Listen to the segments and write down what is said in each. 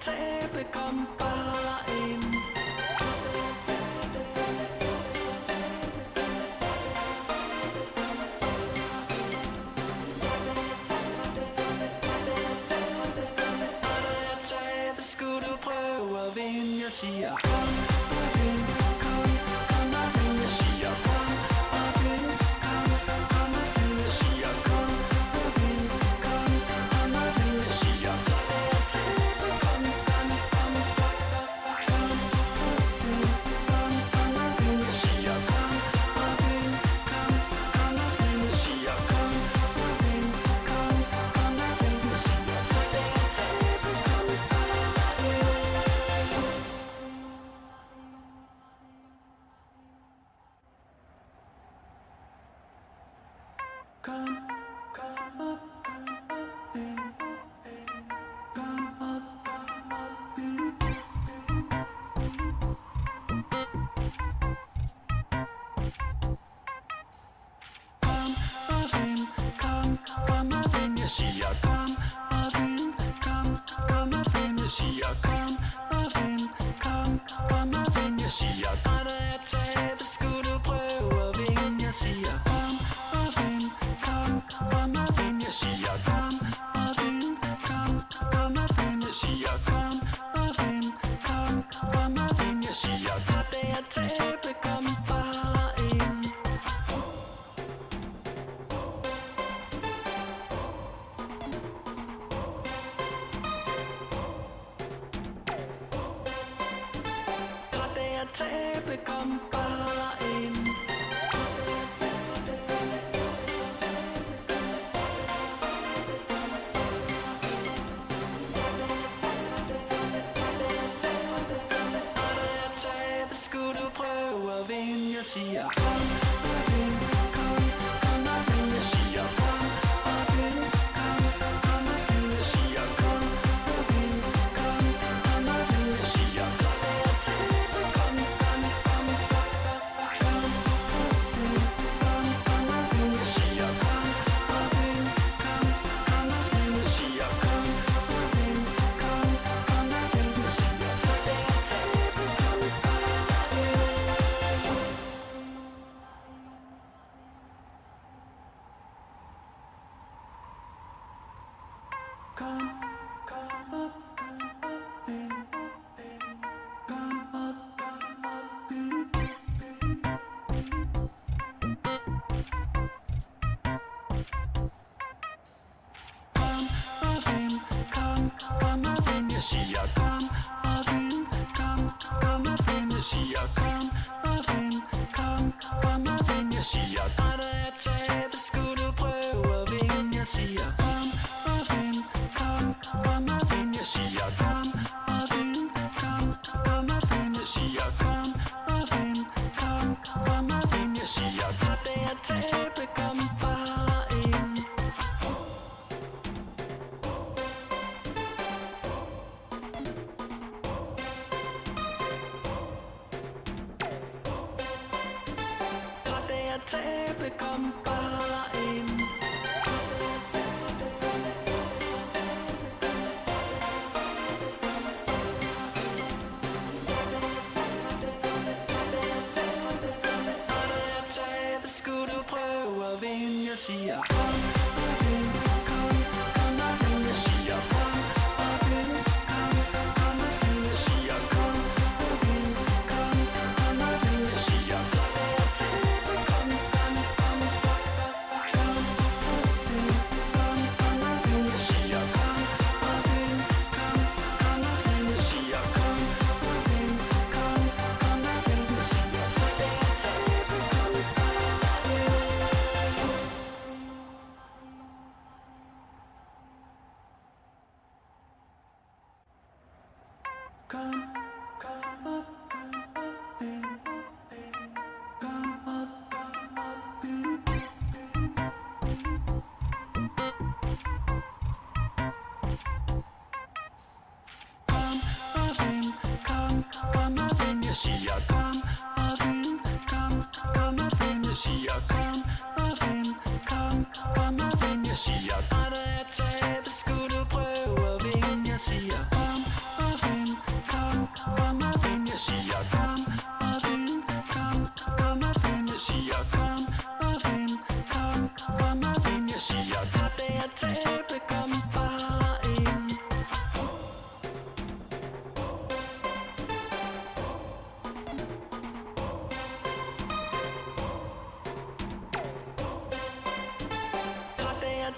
tabe, kom bare ind. Skulle du prøve at vinde, jeg siger kom og vind, kom og vind, jeg siger kom og vind, kom og vind, jeg siger kom og vind, kom og vind, jeg siger kom og tabe, kom og vind, jeg siger kom og vind, kom og vind, jeg siger kom og vind, kom og vind, jeg siger tabe, kom. Kom op, vind. Kom op, vind. Kom og vind, kom og vind, jeg siger kom og vind, kom og vind, jeg siger kom og vind, kom og vind, jeg siger når der er tabe, skulle du prøve at vinde, jeg siger kom og vind, kom og vind, jeg siger kom og vind, kom og vind, jeg siger kom og vind, kom og vind, jeg siger når der er tabe, kom bare ind. Tabe, kom bare ind. Tabe, skulle du prøve at vinde, jeg siger kom og vind, kom og vind, jeg siger kom og vind, kom og vind, jeg siger kom og vind, kom og vind, jeg siger tabe, kom. Jeg siger kom og vind, kom og vind, jeg siger kom og vind, kom og vind, jeg siger når der er tabe, skulle du prøve at vinde, jeg siger kom og vind, kom og vind, jeg siger kom og vind, kom og vind, jeg siger kom og vind, kom og vind, jeg siger når der er tabe, kom bare ind. Tabe, kom bare ind. Tabe, skulle du prøve at vinde, jeg siger kom og vind, kom og vind, jeg siger kom og vind, kom og vind, jeg siger kom og vind, kom og vind, jeg siger tabe, kom.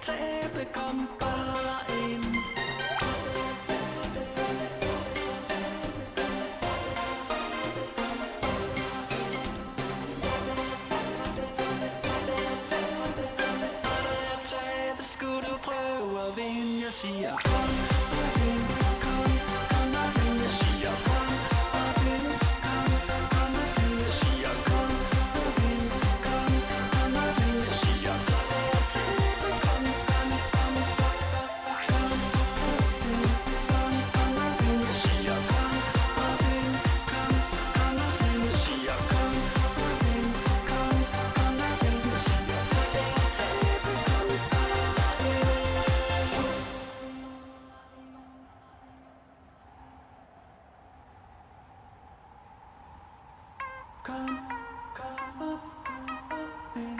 tabe, kom bare ind. Skulle du prøve at vinde, jeg siger kom og vind, kom og vind, jeg siger kom og vind, kom og vind, jeg siger kom og vind, kom og vind, jeg siger kom og tabe, kom og vind, jeg siger kom og vind, kom og vind, jeg siger kom og vind, kom og vind, jeg siger tabe, kom. Kom og vind,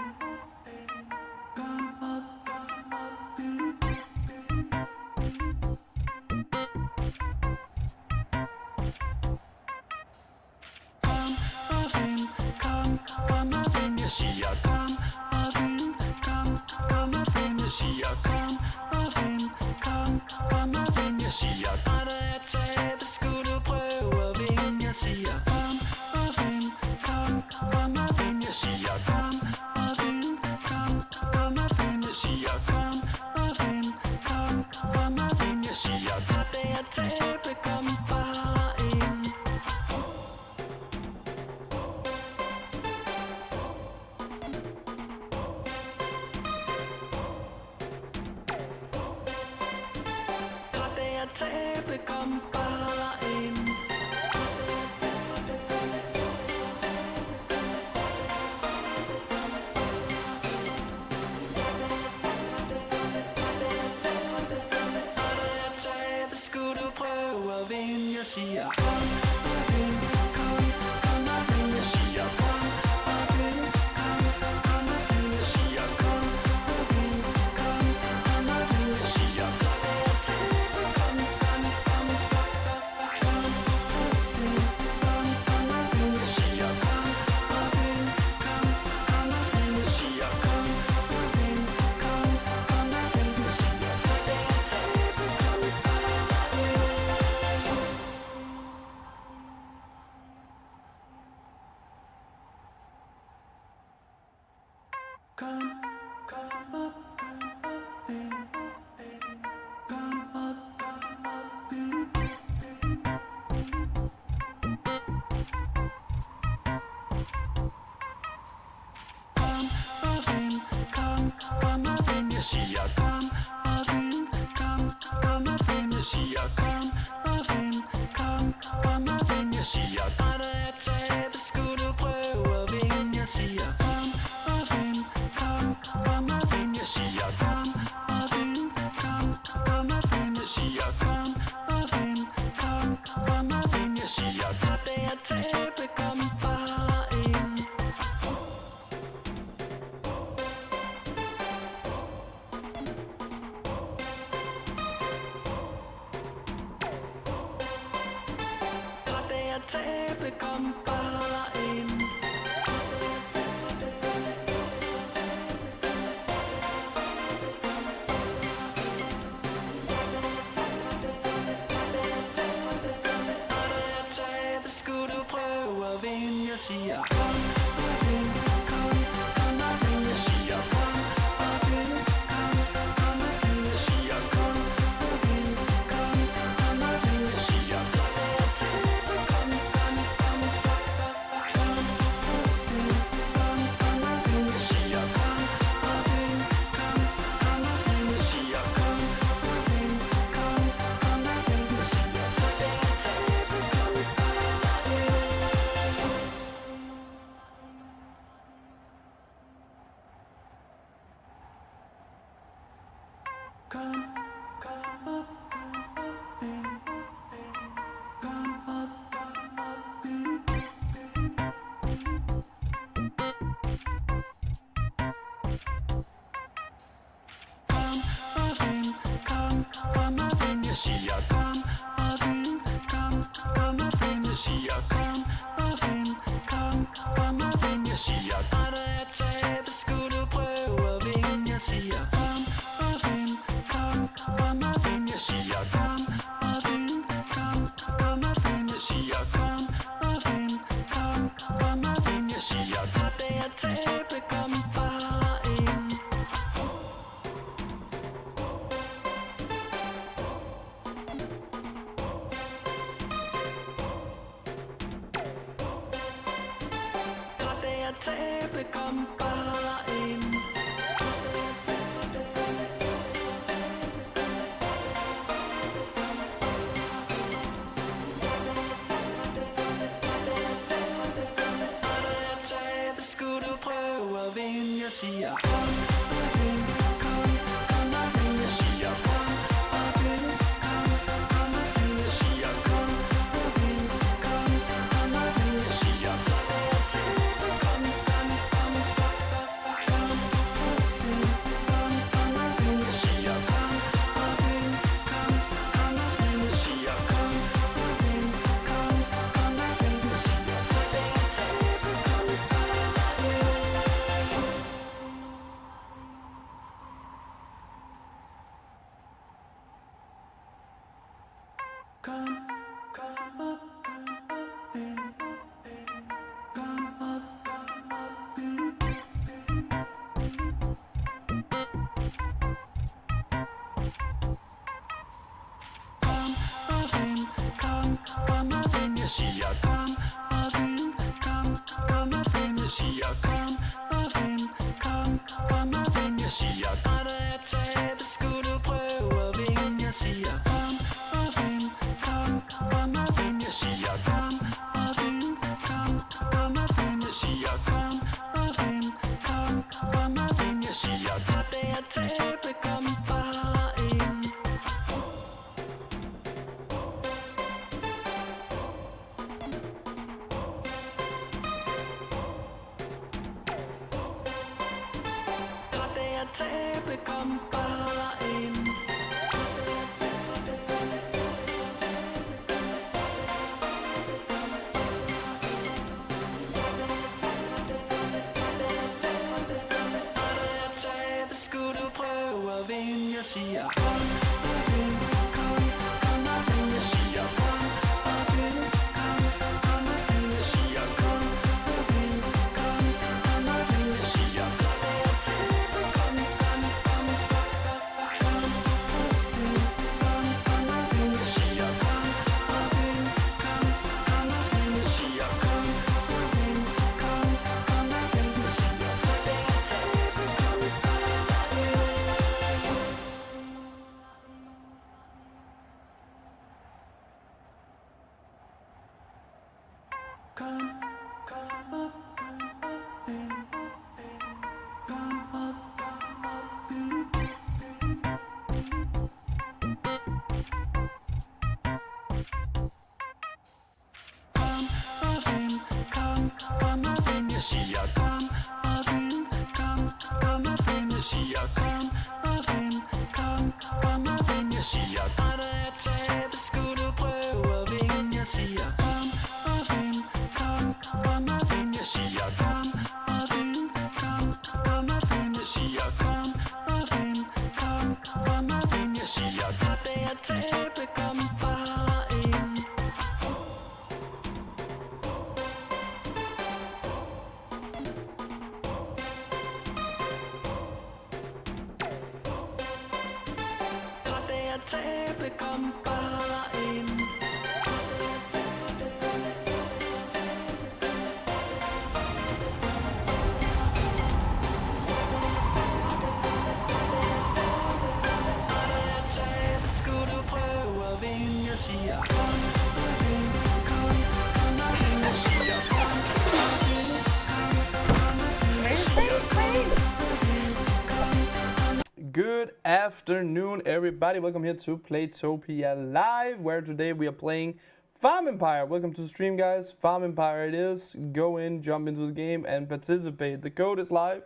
kom og vind. Kom og vind, kom og vind, jeg siger kom og vind, kom og vind, jeg siger kom og vind, kom og vind, jeg siger når der er tabe, skulle du prøve at vinde, jeg siger kom og vind, kom og vind, jeg siger kom og vind, kom og vind, jeg siger kom og vind, kom og vind, jeg siger når der er tabe, kom bare ind. Tabe, kom bare ind. Tabe, skulle du prøve at vinde, jeg siger kom og vind, kom og vind, jeg siger kom og vind, kom og vind, jeg siger kom og vind, kom og vind, jeg siger tabe, kom. Jeg siger kom og vind, kom og vind, jeg siger kom og vind, kom og vind, jeg siger når der er tabe, skulle du prøve at vinde, jeg siger kom og vind, kom og vind, jeg siger kom og vind, kom og vind, jeg siger kom og vind, kom og vind, jeg siger når der er tabe, kom bare ind. Tabe, kom bare ind. Tabe, skulle du prøve at vinde, jeg siger kom og vind, kom og vind, jeg siger kom og vind, kom og vind, jeg siger kom og vind, kom og vind, jeg siger tabe, kom. tæppe, kom bare ind. Skulle du prøve at vinde, jeg siger kom og vind, kom og vind, jeg siger kom og vind, kom og vind, jeg siger kom og vind, kom og vind, jeg siger kom og tæppe, kom og vind, jeg siger kom og vind, kom og vind, jeg siger kom og vind, kom og vind, jeg siger tæppe, kom. Come up in, come up in. Come up in, jeg siger kom up in, come up in, jeg siger kom up in, come up in, jeg siger når der er tabe, skulle du prøve at vinde, jeg siger kom up in, kom up in, jeg siger kom up in, kom up in, jeg siger kom up in, kom up in, jeg siger når der er tabe, kom bare ind. Tæppe, kom bare ind. Tæppe, skulle du prøve at vinde, jeg siger kom og vind, kom og vind, jeg siger kom og vind, kom og vind, jeg siger kom og vind, kom og vind, jeg siger tæppe, kom. Jeg siger kom og vind, kom og vind, jeg siger kom og vind, kom og vind, jeg siger når der er tabe, skulle du prøve at vinde, jeg siger kom og vind, kom og vind, jeg siger kom og vind, kom og vind, jeg siger kom og vind, kom og vind, jeg siger når der er tabe, kom bare ind. Tæppe, kom bare ind. Tæppe, skulle du prøve at vinde, jeg siger kom og vind, kom og vind, jeg siger kom og vind, kom og vind, jeg siger kom. Good afternoon, everybody. Welcome here to Playtopia Live, where today we are playing Farm Empire. Welcome to the stream, guys. Farm Empire it is. Go in, jump into the game, and participate. The code is live.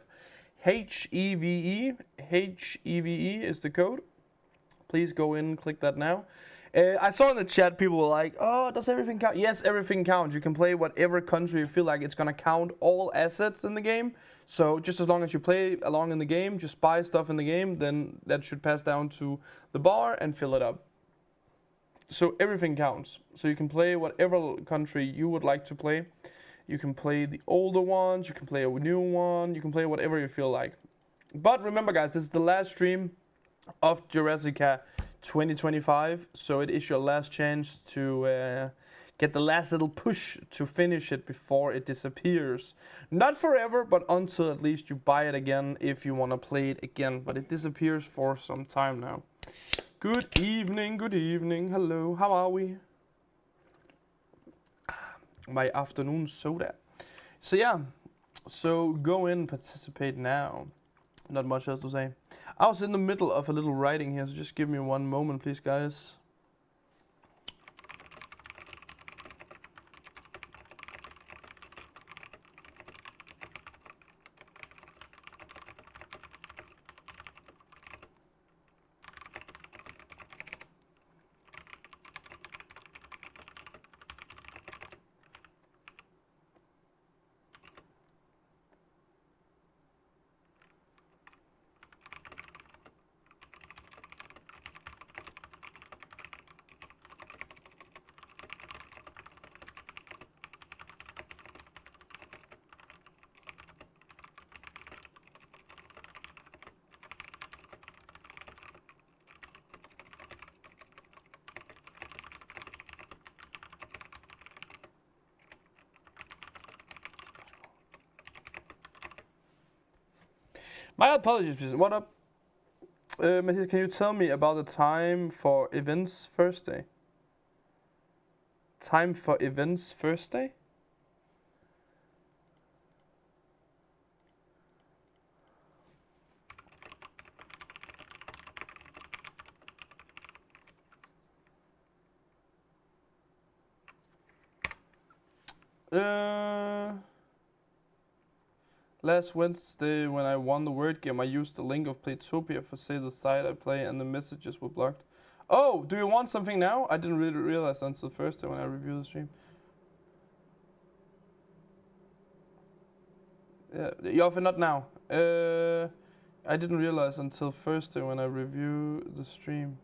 HEVE. HEVE is the code. Please go in and click that now. I saw in the chat people were like, oh, does everything count? Yes, everything counts. You can play whatever country you feel like. It's going to count all assets in the game. So just as long as you play along in the game, just buy stuff in the game, then that should pass down to the bar and fill it up. So everything counts. So you can play whatever country you would like to play. You can play the older ones, you can play a new one, you can play whatever you feel like. But remember, guys, this is the last stream of Jurassica 2025, so it is your last chance to get the last little push to finish it before it disappears. Not forever, but until at least you buy it again if you want to play it again. But it disappears for some time now. Good evening, hello, how are we? My afternoon soda. So yeah, so go in, participate now. Not much else to say. I was in the middle of a little writing here, so just give me one moment, please, guys. My apologies, please. What up? Matthias, can you tell me about the time for events Thursday? Time for events Thursday? Last Wednesday, when I won the word game, I used the link of Playtopia for say the site I play, and the messages were blocked. Oh, do you want something now? I didn't really realize until Thursday when I reviewed the stream. Yeah, you offer not now. I didn't realize until Thursday when I reviewed the stream.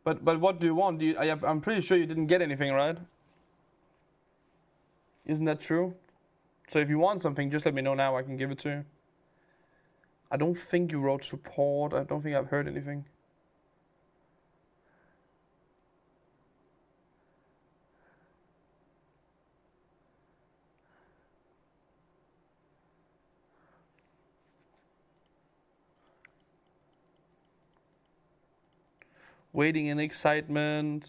But what do you want? I'm pretty sure you didn't get anything, right? Isn't that true? So if you want something, just let me know now. I can give it to you. I don't think you wrote support. I don't think I've heard anything. Waiting in excitement.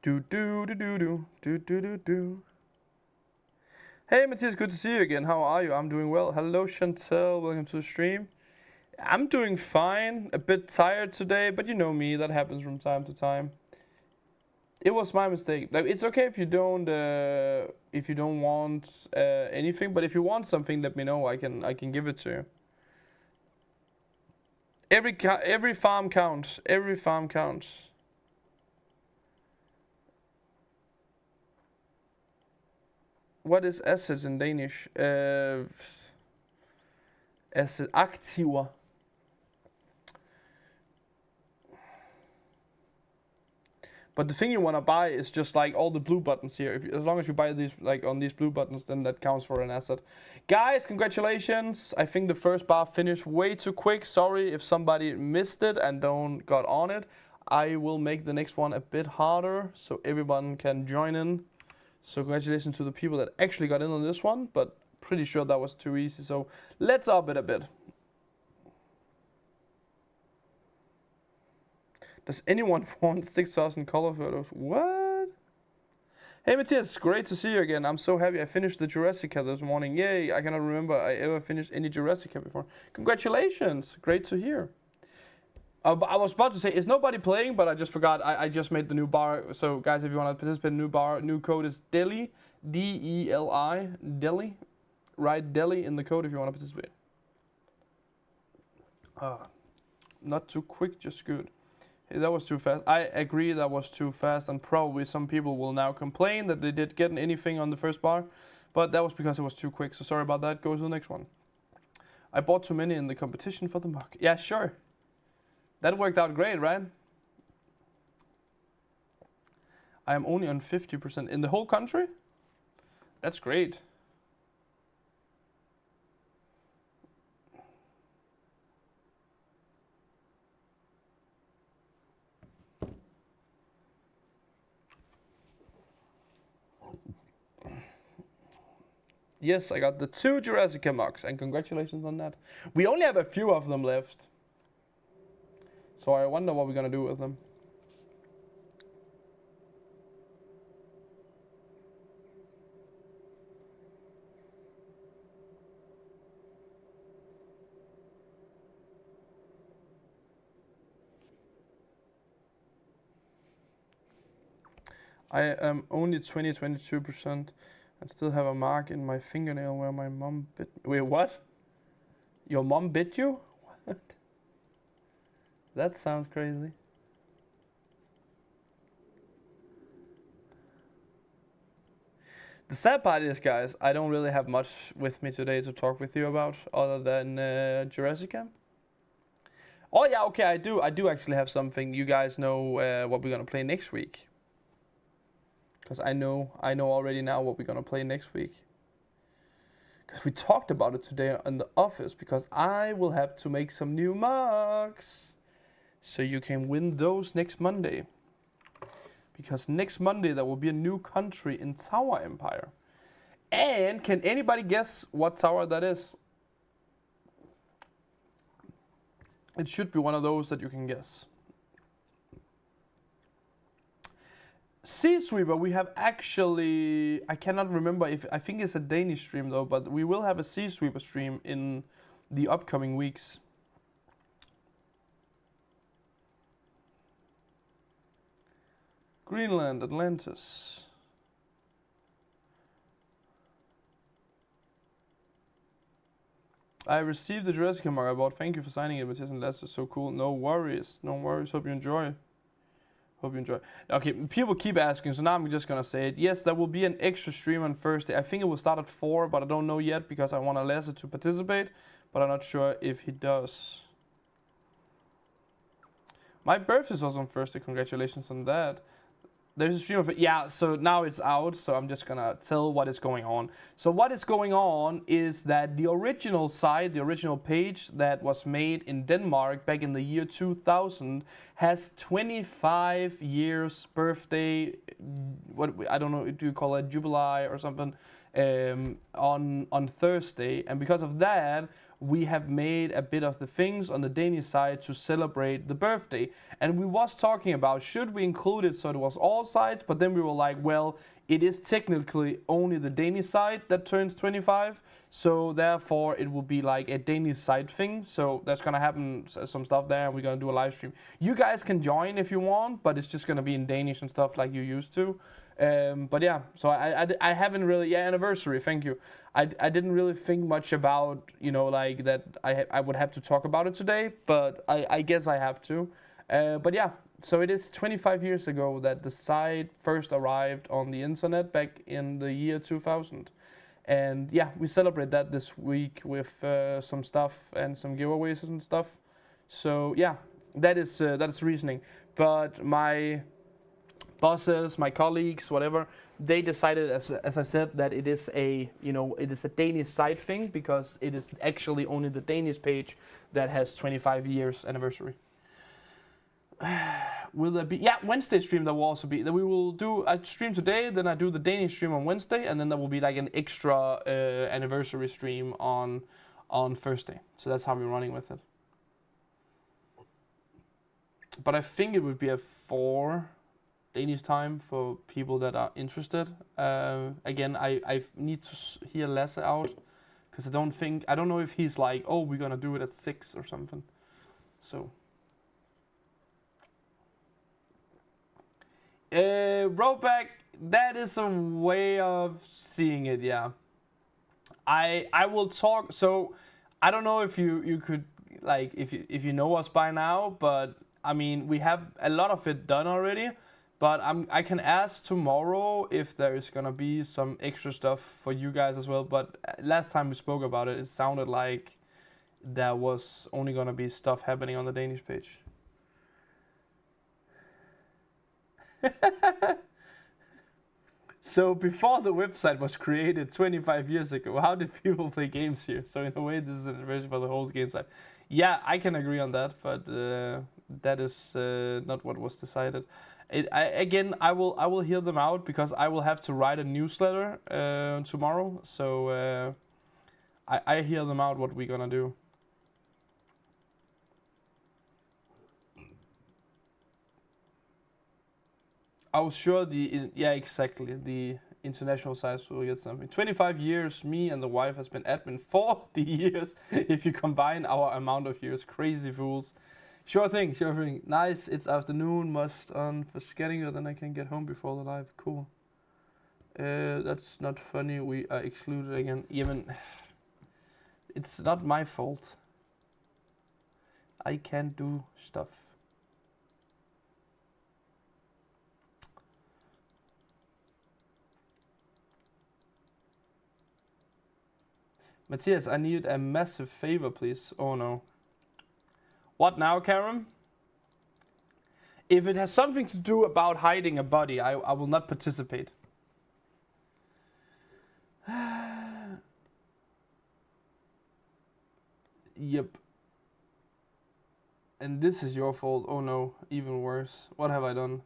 Do do do do do do do do do. Hey Matthias, good to see you again. How are you? I'm doing well. Hello Chantel, welcome to the stream. I'm doing fine. A bit tired today, but you know me, that happens from time to time. It was my mistake. Like, it's okay if you don't want anything, but if you want something, let me know. I can give it to you. Every farm counts. Every farm counts. What is assets in Danish? Asset aktiver. But the thing you want to buy is just like all the blue buttons here. As long as you buy these, like on these blue buttons, then that counts for an asset. Guys, congratulations. I think the first bar finished way too quick. Sorry if somebody missed it and don't got on it. I will make the next one a bit harder so everyone can join in. So congratulations to the people that actually got in on this one, but pretty sure that was too easy. So let's up it a bit. Does anyone want 6,000 color photos? What? Hey Matthias, great to see you again. I'm so happy I finished the Jurassica this morning. Yay, I cannot remember I ever finished any Jurassica before. Congratulations, great to hear. I was about to say, is nobody playing? But I just forgot. I just made the new bar. So guys, if you want to participate in the new bar, new code is Deli, D-E-L-I, Deli. Write Deli in the code if you want to participate. Not too quick, just good. Hey, that was too fast. I agree that was too fast, and probably some people will now complain that they didn't get anything on the first bar. But that was because it was too quick, so sorry about that. Go to the next one. I bought too many in the competition for the mug. Yeah, sure. That worked out great, right? I am only on 50% in the whole country? That's great. Yes, I got the 2 Jurassica mugs, and congratulations on that. We only have a few of them left. So I wonder what we're gonna do with them. I am only 22% and still have a mark in my fingernail where my mom bit. Wait, what? Your mom bit you? What? That sounds crazy. The sad part is, guys, I don't really have much with me today to talk with you about other than Jurassica. Oh yeah, okay, I do actually have something. You guys know what we're gonna play next week. Because I know already now what we're gonna play next week. Because we talked about it today in the office, because I will have to make some new mugs. So you can win those next Monday. Because next Monday there will be a new country in Tower Empire. And can anybody guess what tower that is? It should be one of those that you can guess. Sea Sweeper, we have actually, I cannot remember if, I think it's a Danish stream though, but we will have a Sea Sweeper stream in the upcoming weeks. Greenland, Atlantis. I received the Jurassica mug I bought. Thank you for signing it, Matthias and Lasse. So cool. No worries. No worries. Hope you enjoy. Hope you enjoy. Okay, people keep asking, so now I'm just gonna say it. Yes, there will be an extra stream on Thursday. I think it will start at 4, but I don't know yet because I want Lasse to participate, but I'm not sure if he does. My birthday is also on Thursday. Congratulations on that. There's a stream of it. Yeah, so now it's out, so I'm just gonna tell what is going on. So what is going on is that the original site, the original page that was made in Denmark back in the year 2000 has 25 years birthday, what I don't know, do you call it jubilee or something, on Thursday. And because of that, we have made a bit of the things on the Danish side to celebrate the birthday. And we was talking about, should we include it so it was all sides? But then we were like, well, it is technically only the Danish side that turns 25. So therefore it will be like a Danish side thing. So that's gonna happen some stuff there, and we're gonna do a live stream. You guys can join if you want, but it's just gonna be in Danish and stuff like you used to. But yeah, so I haven't really, yeah, anniversary, thank you. I didn't really think much about, you know, like that I would have to talk about it today, but I guess I have to. But yeah, so it is 25 years ago that the site first arrived on the internet back in the year 2000. And yeah, we celebrate that this week with some stuff and some giveaways and stuff. So yeah, that is reasoning. But my bosses, my colleagues, whatever, they decided, as I said, that it is a, you know, it is a Danish side thing because it is actually only the Danish page that has 25 years anniversary. Will there be, yeah, Wednesday stream there will also be, that we will do a stream today, then I do the Danish stream on Wednesday, and then there will be like an extra anniversary stream on Thursday. So that's how we're running with it. But I think it would be a 4 Danish time for people that are interested. Again, I need to hear Lasse out, because I don't know if he's like, oh, we're gonna do it at 6 or something. So rollback, that is a way of seeing it, yeah. I will talk, so I don't know if you could, like, if you know us by now, but I mean, we have a lot of it done already. But I can ask tomorrow if there is gonna be some extra stuff for you guys as well. But last time we spoke about it, it sounded like there was only gonna be stuff happening on the Danish page. So before the website was created 25 years ago, how did people play games here? So in a way, this is an anniversary for the whole game site. Yeah, I can agree on that, but that is not what was decided. I will hear them out because I will have to write a newsletter tomorrow. So I hear them out what we're gonna do. I was sure yeah, exactly, the international sites will get something. 25 years, me and the wife has been admin. 40 years if you combine our amount of years. Crazy fools. Sure thing, sure thing. Nice, it's afternoon, must on for schedule, then I can get home before the live. Cool. That's not funny, we are excluded again. Even, it's not my fault. I can't do stuff. Matthias, I need a massive favor, please. Oh no. What now, Karen? If it has something to do about hiding a body, I will not participate. Yep. And this is your fault. Oh no, even worse. What have I done?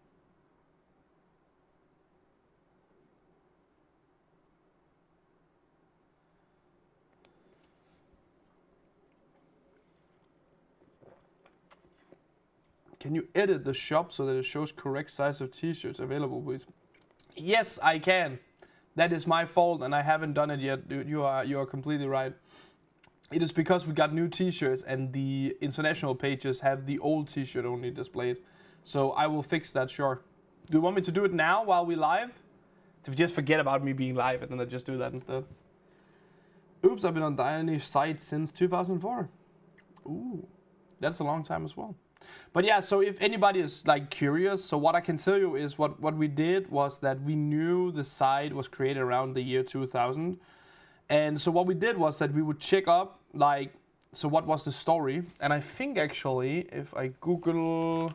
Can you edit the shop so that it shows correct size of t-shirts available, please? Yes, I can. That is my fault and I haven't done it yet. You are completely right. It is because we got new t-shirts and the international pages have the old t-shirt only displayed. So I will fix that, sure. Do you want me to do it now while we live? To just forget about me being live and then I just do that instead. Oops, I've been on Dynasty site since 2004. Ooh, that's a long time as well. But yeah, so if anybody is like curious, so what I can tell you is what we did was that we knew the site was created around the year 2000. And so what we did was that we would check up like, so what was the story? And I think actually if I Google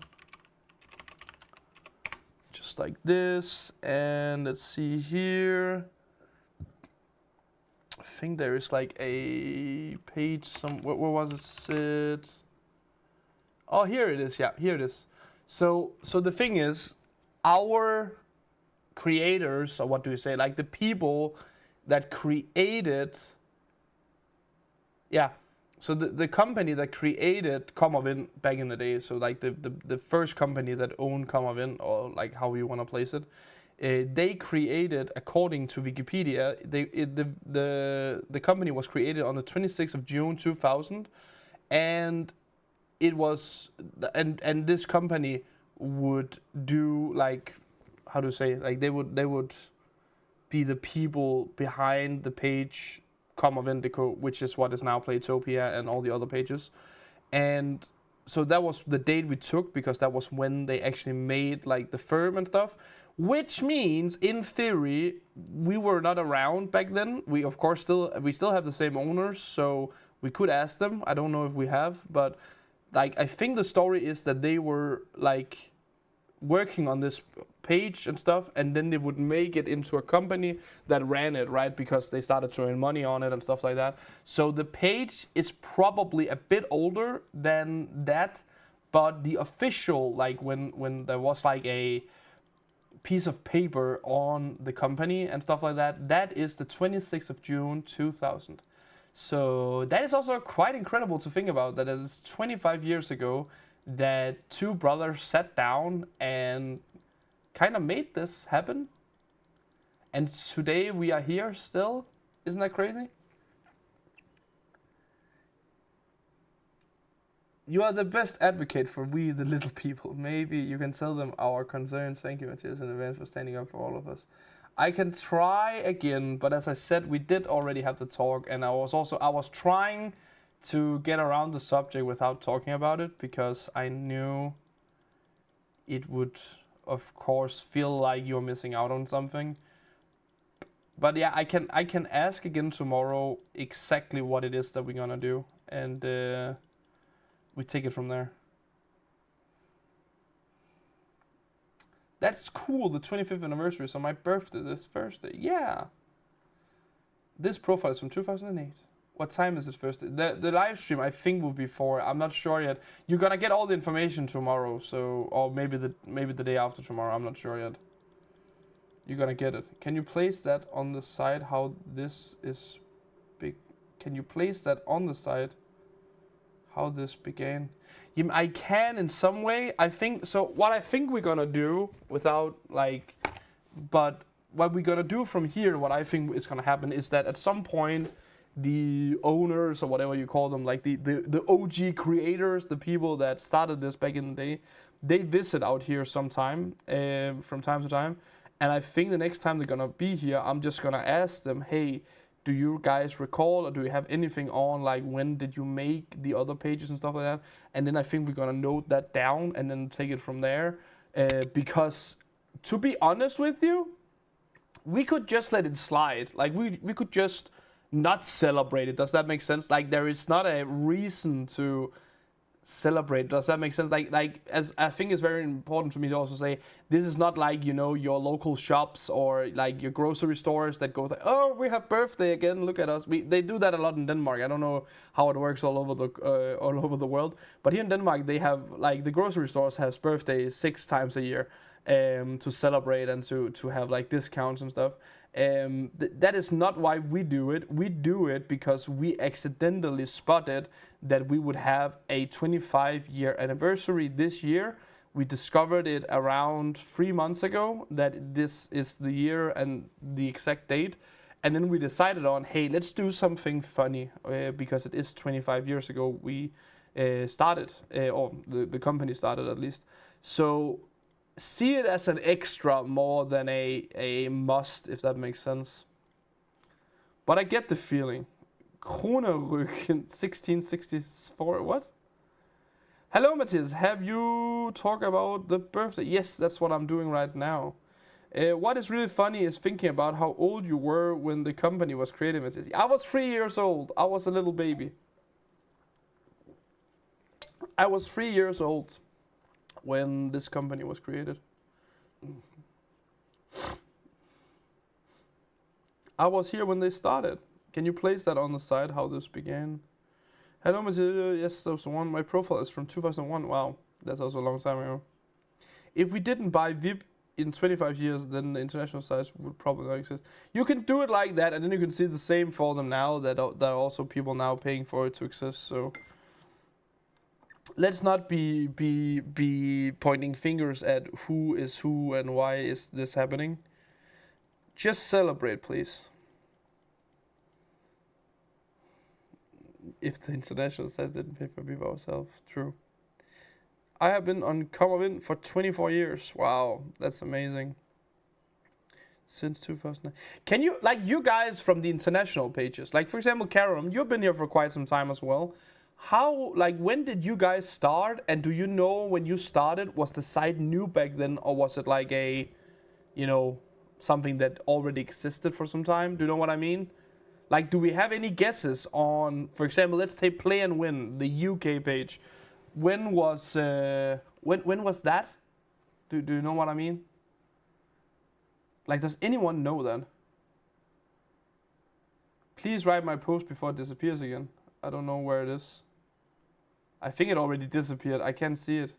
just like this, and let's see here. I think there is like a page where was it sit? Oh, here it is. Yeah, here it is. So the thing is, our creators, or what do you say, like the people that created, yeah. So the company that created komogvind back in the day, so like the first company that owned komogvind, or like how you want to place it, they created, according to Wikipedia, the company was created on the 26th of June 2000, and it was, and this company would do like, how to say, like they would be the people behind the page komogvind.dk, which is what is now Playtopia and all the other pages. And so that was the date we took because that was when they actually made like the firm and stuff, which means in theory we were not around back then. We of course still have the same owners, so we could ask them. I don't know if we have, but like I think the story is that they were like working on this page and stuff, and then they would make it into a company that ran it, right? Because they started to earn money on it and stuff like that. So the page is probably a bit older than that, but the official, like when there was like a piece of paper on the company and stuff like that, that is the 26th of June 2000. So that is also quite incredible to think about, that it is 25 years ago that two brothers sat down and kind of made this happen. And today we are here still. Isn't that crazy? You are the best advocate for we, the little people. Maybe you can tell them our concerns. Thank you, Matthias, in advance for standing up for all of us. I can try again, but as I said, we did already have the talk, and I was trying to get around the subject without talking about it because I knew it would, of course, feel like you're missing out on something. But yeah, I can ask again tomorrow exactly what it is that we're gonna do, and we take it from there. That's cool, the 25th anniversary is on my birthday this Thursday. Yeah. This profile is from 2008. What time is it first? The live stream I think will be 4. I'm not sure yet. You're gonna get all the information tomorrow, so or maybe the day after tomorrow. I'm not sure yet. You're gonna get it. Can you place that on the side? How this is big? Can you place that on the side? How this began? Yeah, I can in some way. I think so. What I think we're gonna do without like, but what we're gonna do from here, what I think is gonna happen is that at some point, the owners or whatever you call them, like the OG creators, the people that started this back in the day, they visit out here sometime, from time to time. And I think the next time they're gonna be here, I'm just gonna ask them, hey, do you guys recall or do you have anything on, like when did you make the other pages and stuff like that? And then I think we're gonna note that down and then take it from there. Because to be honest with you, we could just let it slide. Like we could just not celebrate it. Does that make sense? Like there is not a reason to celebrate. Does that make sense? Like as I think it's very important to me to also say this is not like, you know, your local shops or like your grocery stores that goes like, oh, we have birthday again, look at us. They do that a lot in Denmark. I don't know how it works all over the world, but here in Denmark they have like the grocery stores has birthdays 6 times a year to celebrate and to have like discounts and stuff. That is not why we do it. We do it because we accidentally spotted that we would have a 25-year anniversary this year. We discovered it around 3 months ago that this is the year and the exact date. And then we decided on, hey, let's do something funny because it is 25 years ago we started, or the company started at least. So see it as an extra more than a must, if that makes sense. But I get the feeling. Kronerrücken 1664, what? Hello Matthias, have you talked about the birthday? Yes, that's what I'm doing right now. What is really funny is thinking about how old you were when the company was created, Matthias. I was 3 years old. I was a little baby. I was 3 years old when this company was created. I was here when they started. Can you place that on the side, how this began? Hello, Matilda. Yes, that was the one. My profile is from 2001. Wow, that's also a long time ago. If we didn't buy VIP in 25 years, then the international size would probably not exist. You can do it like that, and then you can see the same for them now, that there are also people now paying for it to exist, so let's not be pointing fingers at who is who and why is this happening. Just celebrate, please. If the international size didn't pay for people ourselves, true. I have been on komogvind for 24 years. Wow, that's amazing. Since 2009. Can you, like you guys from the international pages, like for example, Karam, you've been here for quite some time as well. How, like, when did you guys start? And do you know when you started, was the site new back then, or was it like a, you know, something that already existed for some time? Do you know what I mean? Like, do we have any guesses on, for example, let's take Play and Win, the UK page. When was that? Do you know what I mean? Like, does anyone know that? Please write my post before it disappears again. I don't know where it is. I think it already disappeared. I can't see it.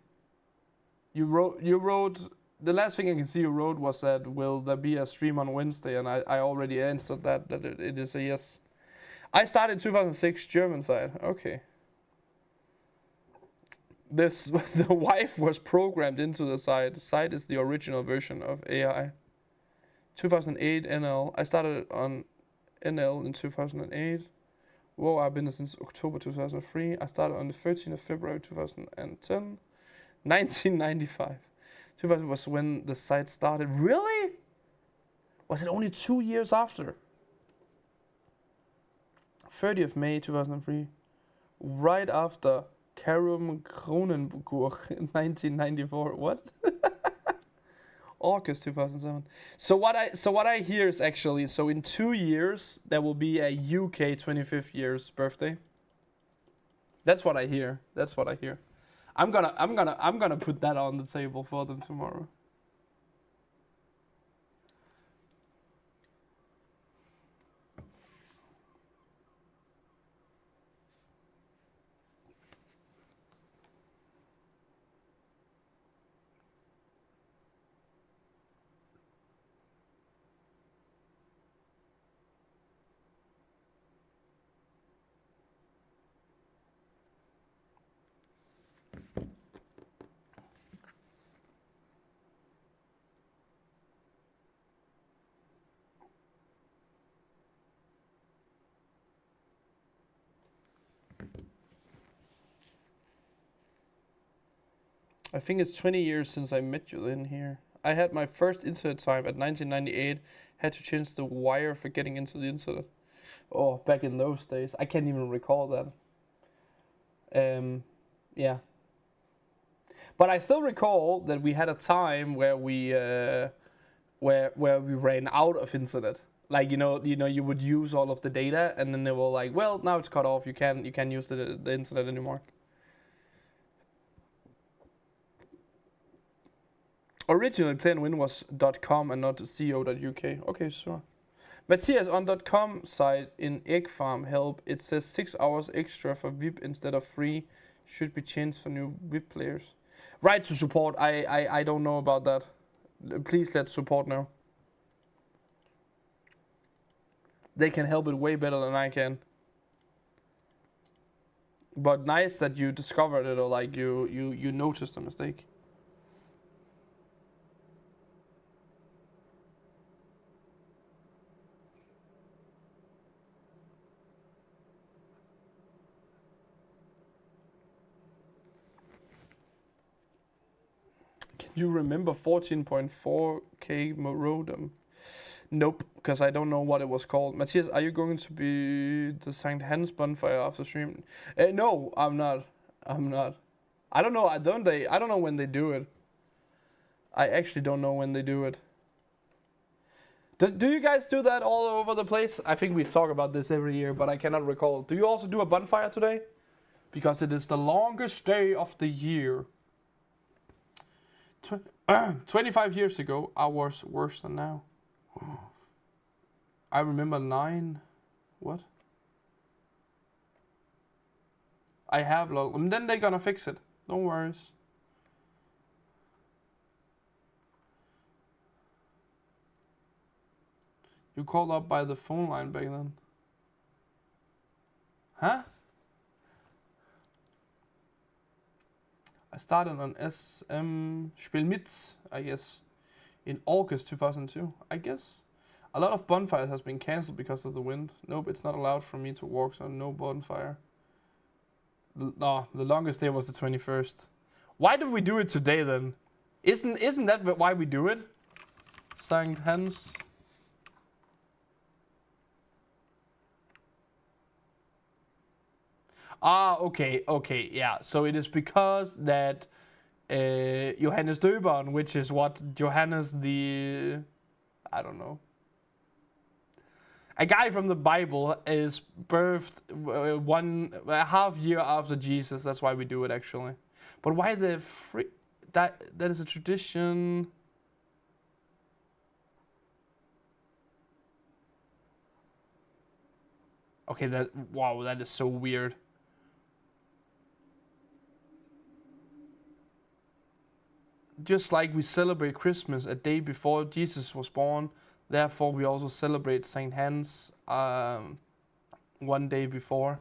You wrote, the last thing I can see you wrote was that, will there be a stream on Wednesday? And I already answered that it is a yes. I started 2006 German side. Okay. The wife was programmed into the site. The site is the original version of AI. 2008 NL. I started on NL in 2008. Whoa, I've been there since October 2003. I started on the 13th of February 2010. 1995. 2000 was when the site started. Really? Was it only 2 years after? 30th of May 2003. Right after Karum Kronenburg in 1994. What? August 2007. So what I hear is actually, so in 2 years there will be a UK 25th year's birthday. That's what I hear. That's what I hear. I'm gonna put that on the table for them tomorrow. I think it's 20 years since I met you in here. I had my first internet time at 1998. Had to change the wire for getting into the internet. Oh, back in those days. I can't even recall that. Yeah. But I still recall that we had a time where we where we ran out of internet. Like you would use all of the data, and then they were like, well, now it's cut off. You can't use the internet anymore. Originally, Plainwin was .com and not .co.uk. Okay, sure. Matthias, on .com site in Egg Farm help, it says 6 hours extra for VIP instead of free. Should be changed for new VIP players. Right to support. I don't know about that. Please let support know. They can help it way better than I can. But nice that you discovered it, or like you noticed a mistake. Can you remember 14.4K modem? Nope, because I don't know what it was called. Matthias, are you going to be the St. Hans bonfire after stream? No, I'm not. I'm not. I don't know. I don't know when they do it. I actually don't know when they do it. Do you guys do that all over the place? I think we talk about this every year, but I cannot recall. Do you also do a bonfire today? Because it is the longest day of the year. 25 years ago, I was worse than now. I remember 9. What? I have lol. And then they're gonna fix it. Don't worry. You called up by the phone line back then. Huh? I started on SM Spiel mit, I guess, in August 2002, I guess. A lot of bonfires has been cancelled because of the wind. Nope, it's not allowed for me to walk, so no bonfire. No, the longest day was the 21st. Why did we do it today then? Isn't that why we do it? St. Hans. Ah, okay, yeah. So it is because that Johannes Døberen, which is what Johannes the, I don't know, a guy from the Bible, is birthed a half year after Jesus. That's why we do it actually. But why the that is a tradition. Okay, that is so weird. Just like we celebrate Christmas a day before Jesus was born, therefore we also celebrate St. Hans one day before.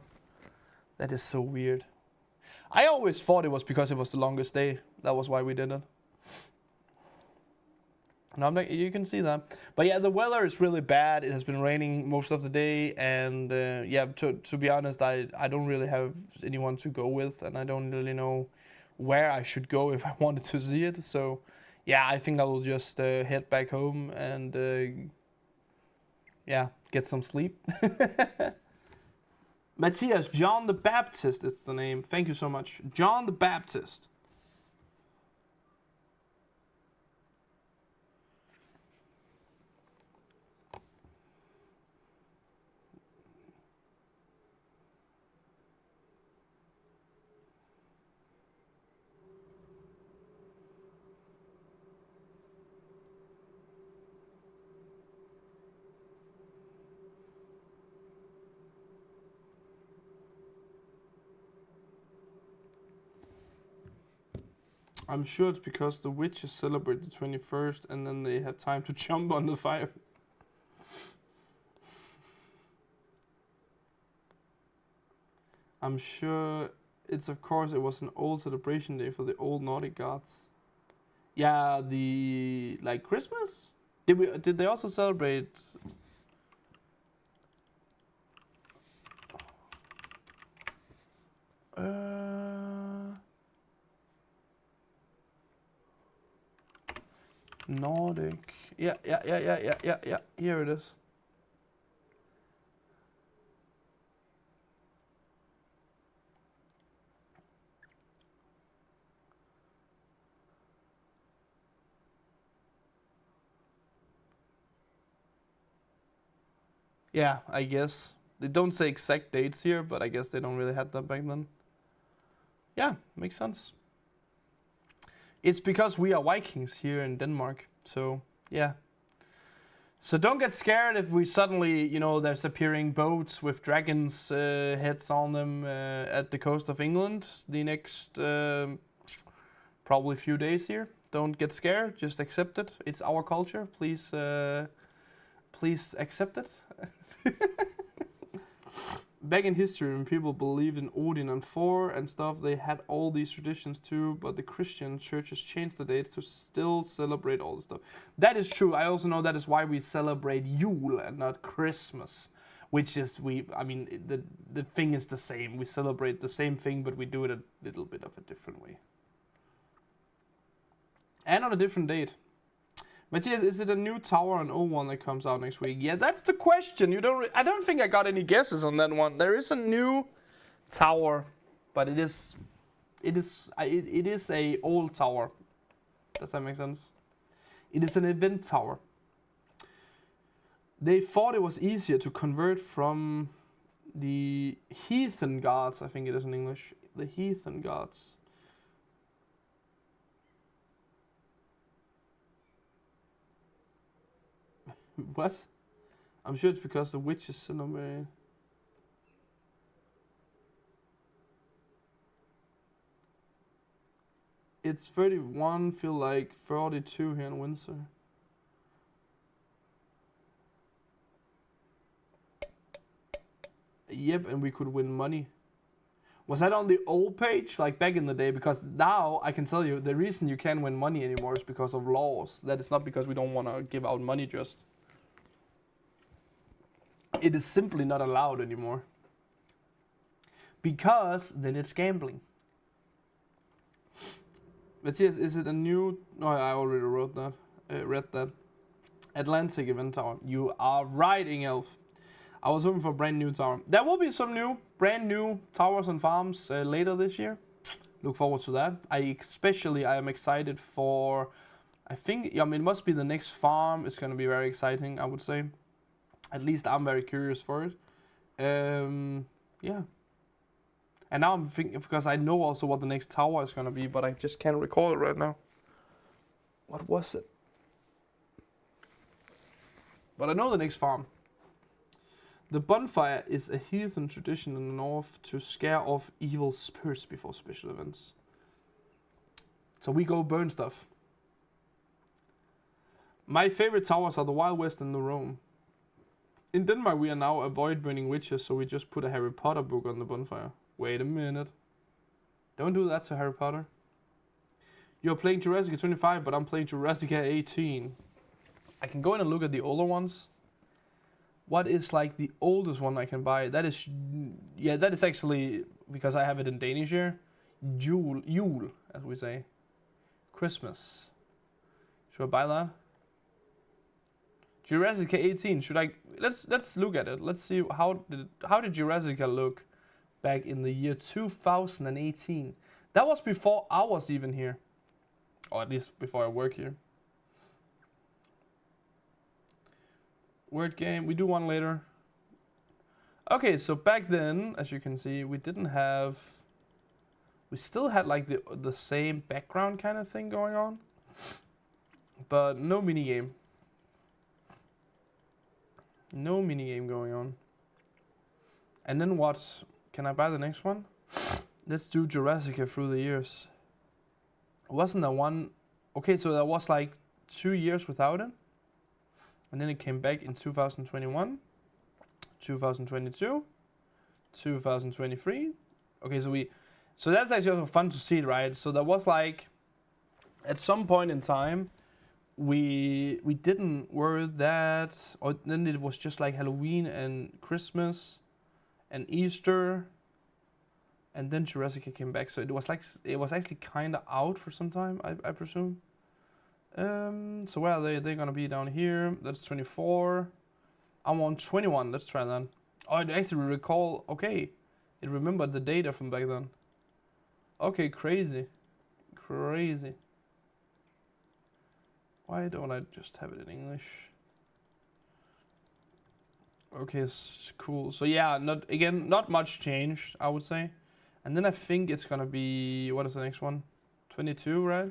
That is so weird. I always thought it was because it was the longest day. That was why we did it. No, you can see that. But yeah, the weather is really bad. It has been raining most of the day, and yeah, to be honest, I don't really have anyone to go with, and I don't really know where I should go if I wanted to see it. So yeah, I think I will just head back home and yeah, get some sleep. Matthias, John the Baptist is the name. Thank you so much. John the Baptist. I'm sure it's because the witches celebrate the 21st and then they have time to jump on the fire. I'm sure it's, of course, it was an old celebration day for the old Nordic gods. Yeah, like Christmas? Did they also celebrate? Nordic. Yeah. Here it is. Yeah, I guess. They don't say exact dates here, but I guess they don't really have that back then. Yeah, makes sense. It's because we are Vikings here in Denmark. So, yeah. So don't get scared if we suddenly, there's appearing boats with dragons' heads on them at the coast of England the next probably few days here. Don't get scared. Just accept it. It's our culture. Please accept it. Back in history, when people believed in Odin and Thor and stuff, they had all these traditions too, but the Christian churches changed the dates to still celebrate all this stuff. That is true. I also know that is why we celebrate Yule and not Christmas, which is, the thing is the same. We celebrate the same thing, but we do it a little bit of a different way. And on a different date. Matthias, is it a new tower on O1 that comes out next week? Yeah, that's the question. I don't think I got any guesses on that one. There is a new tower, but it is a old tower. Does that make sense? It is an event tower. They thought it was easier to convert from the heathen gods, I think it is in English. The heathen gods. What? I'm sure it's because the witch is number. It's 31, feel like 42 here in Windsor. Yep, and we could win money. Was that on the old page, like back in the day? Because now I can tell you the reason you can't win money anymore is because of laws. That is not because we don't want to give out money just. It is simply not allowed anymore. Because then it's gambling. But yes, is it a new... No, I already wrote that. Read that. Atlantic event tower. You are right, Ingelf. I was hoping for a brand new tower. There will be some brand new towers and farms later this year. Look forward to that. I am excited for... I think, it must be the next farm. It's going to be very exciting, I would say. At least I'm very curious for it. Yeah. And now I'm thinking, because I know also what the next tower is going to be, but I just can't recall it right now. What was it? But I know the next farm. The bonfire is a heathen tradition in the north to scare off evil spirits before special events. So we go burn stuff. My favorite towers are the Wild West and the Rome. In Denmark, we are now avoid burning witches, so we just put a Harry Potter book on the bonfire. Wait a minute. Don't do that to Harry Potter. You're playing Jurassica 25, but I'm playing Jurassica 18. I can go in and look at the older ones. What is like the oldest one I can buy? That is actually, because I have it in Danish here, Jule, as we say. Christmas. Should I buy that? Jurassica 18. Should I? Let's look at it. Let's see how did Jurassica look back in the year 2018. That was before I was even here, or at least before I work here. Word game. We do one later. Okay, so back then, as you can see, we didn't have. We still had like the same background kind of thing going on, but no minigame. No minigame going on. And then what? Can I buy the next one? Let's do Jurassica through the years. Wasn't there one? Okay, so there was like 2 years without it. And then it came back in 2021, 2022, 2023. Okay, so that's actually also fun to see, right? So there was like, at some point in time, we didn't wear that, or then it was just like Halloween and Christmas and Easter, and then Jurassica came back. So it was actually kind of out for some time, I presume. So where are they? They're gonna be down here. That's 24. I'm on 21. Let's try that. Oh, it actually recall. Okay, it remembered the data from back then. Okay, crazy, crazy. Why don't I just have it in English? Okay, cool. So yeah, not much changed, I would say. And then I think it's gonna be, what is the next one? 22, right?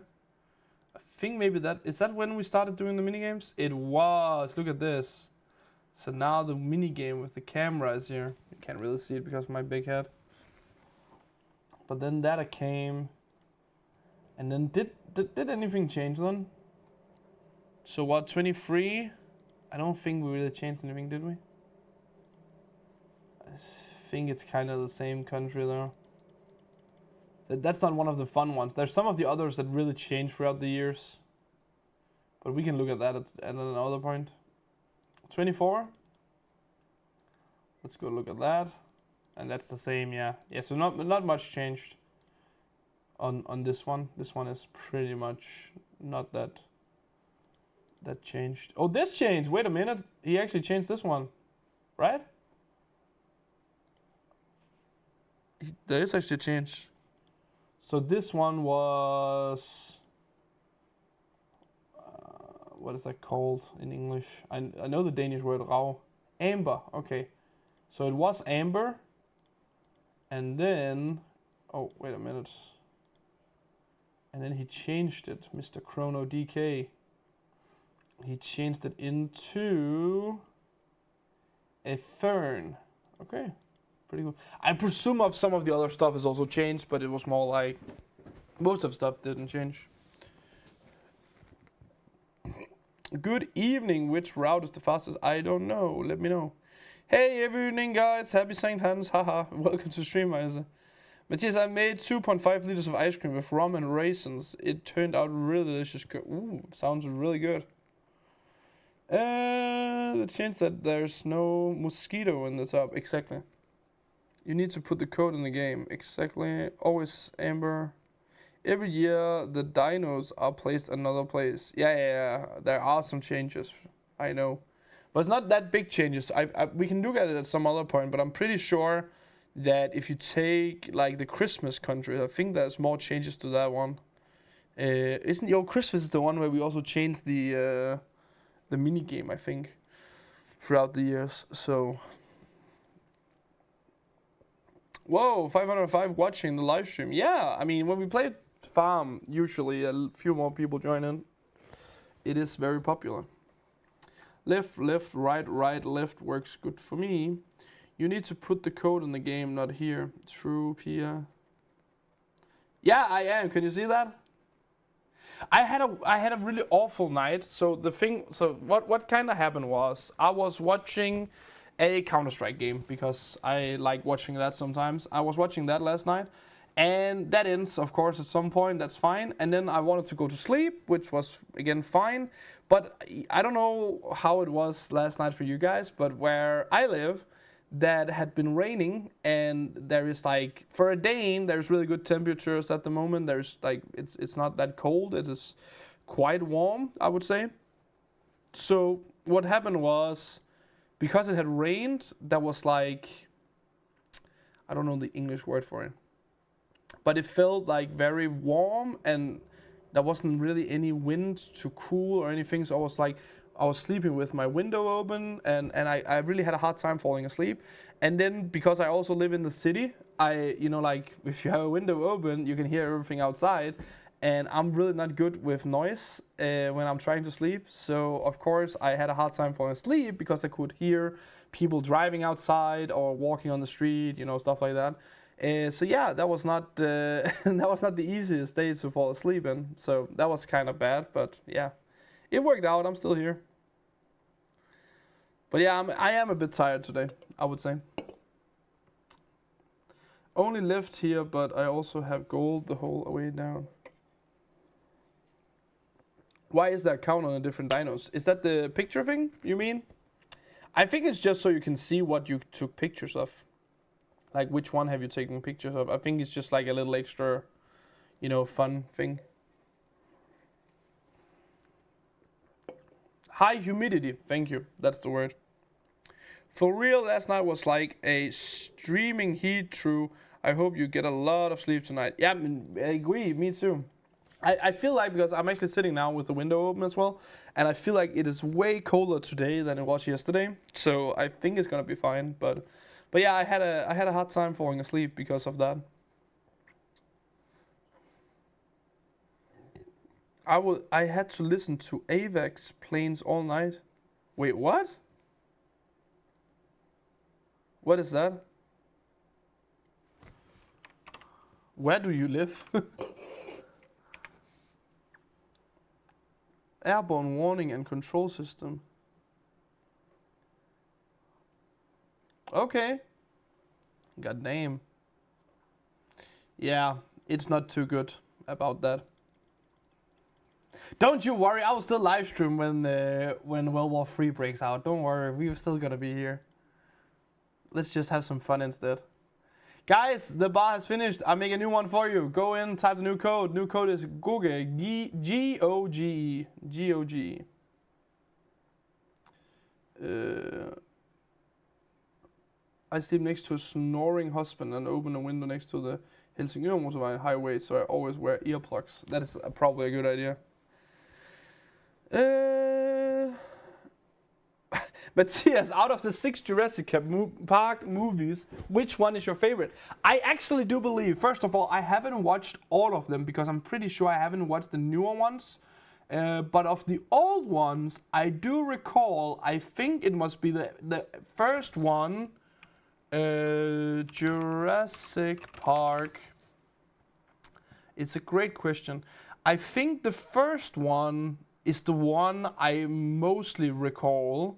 I think maybe is that when we started doing the minigames? It was. Look at this. So now the minigame with the camera is here. You can't really see it because of my big head. But then data came. And then did anything change then? So what, 23? I don't think we really changed anything, did we? I think it's kind of the same country though. That's not one of the fun ones. There's some of the others that really change throughout the years. But we can look at that at another point. 24. Let's go look at that. And that's the same, yeah. Yeah, so not much changed on this one. This one is pretty much not that changed. Oh, this changed. Wait a minute. He actually changed this one. Right? There is actually a change. So this one was what is that called in English? I know the Danish word raw. Amber. Okay. So it was amber. And then oh, wait a minute. And then he changed it, Mr. Chrono DK. He changed it into a fern. Okay. Pretty cool. I presume of some of the other stuff is also changed, but it was more like most of stuff didn't change. Good evening. Which route is the fastest? I don't know. Let me know. Hey, evening, guys. Happy St. Hans. Haha. Welcome to stream, Isa. Matthias, I made 2.5 liters of ice cream with rum and raisins. It turned out really delicious. Ooh, sounds really good. The change that there's no mosquito in the top. Exactly. You need to put the code in the game. Exactly. Always amber. Every year the dinos are placed another place. Yeah. There are some changes. I know. But it's not that big changes. We can look at it at some other point, but I'm pretty sure that if you take like the Christmas country, I think there's more changes to that one. Isn't your Christmas the one where we also changed the mini game, I think, throughout the years. So whoa, 505 watching the live stream. Yeah, I mean when we play Farm, usually a few more people join in. It is very popular. Left, right, left works good for me. You need to put the code in the game, not here. True, Pia. Yeah, I am. Can you see that? I had a really awful night. So what kind of happened was I was watching a Counter-Strike game because I like watching that sometimes. I was watching that last night, and that ends, of course, at some point. That's fine. And then I wanted to go to sleep, which was again fine. But I don't know how it was last night for you guys, but where I live, that had been raining, and there is like for a Dane, there's really good temperatures at the moment. There's like it's not that cold. It is quite warm, I would say. So what happened was, because it had rained, that was like, I don't know the English word for it, but it felt like very warm, and there wasn't really any wind to cool or anything. So I was sleeping with my window open, and I really had a hard time falling asleep. And then because I also live in the city, like if you have a window open, you can hear everything outside. And I'm really not good with noise when I'm trying to sleep. So of course I had a hard time falling asleep because I could hear people driving outside or walking on the street, stuff like that. So yeah, that was not that was not the easiest day to fall asleep in. So that was kind of bad, but yeah, it worked out. I'm still here. But yeah, I am a bit tired today, I would say. Only left here, but I also have gold the whole way down. Why is that count on the different dinos? Is that the picture thing you mean? I think it's just so you can see what you took pictures of. Like which one have you taken pictures of? I think it's just like a little extra, fun thing. high humidity. Thank you. That's the word. For real, last night was like a streaming heat through. I hope you get a lot of sleep tonight. Yeah, I agree. Me too. I feel like, because I'm actually sitting now with the window open as well, and I feel like it is way colder today than it was yesterday. So I think it's gonna be fine. But yeah, I had a hard time falling asleep because of that. I had to listen to AVAX planes all night. Wait, what? What is that? Where do you live? Airborne warning and control system. Okay. God damn. Yeah, it's not too good about that. Don't you worry, I will still live stream when World War III breaks out. Don't worry, we're still gonna be here. Let's just have some fun instead. Guys, the bar has finished. I make a new one for you. Go in, type the new code. New code is GOGE. G-O-G-E. G-O-G-E. I sleep next to a snoring husband and open a window next to the Helsingør motorway highway, so I always wear earplugs. That is probably a good idea. Matthias, out of the 6 Jurassic Park movies, which one is your favorite? I actually do believe, first of all, I haven't watched all of them because I'm pretty sure I haven't watched the newer ones. But of the old ones, I do recall, I think it must be the first one, Jurassic Park. It's a great question. I think the first one is the one I mostly recall.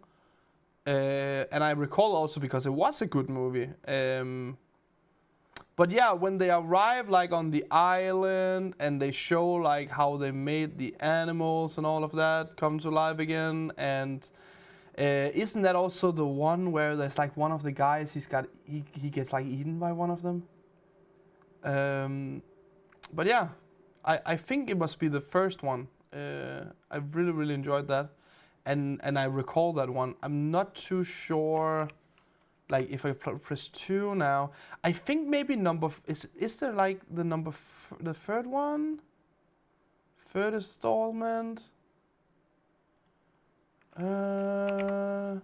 And I recall also because it was a good movie. But yeah, when they arrive like on the island and they show like how they made the animals and all of that come to life again, and isn't that also the one where there's like one of the guys he gets like eaten by one of them? But yeah, I think it must be the first one. I really enjoyed that. And I recall that one. I'm not too sure, like if I press 2 now. I think maybe is there like the third one? Third installment? I'm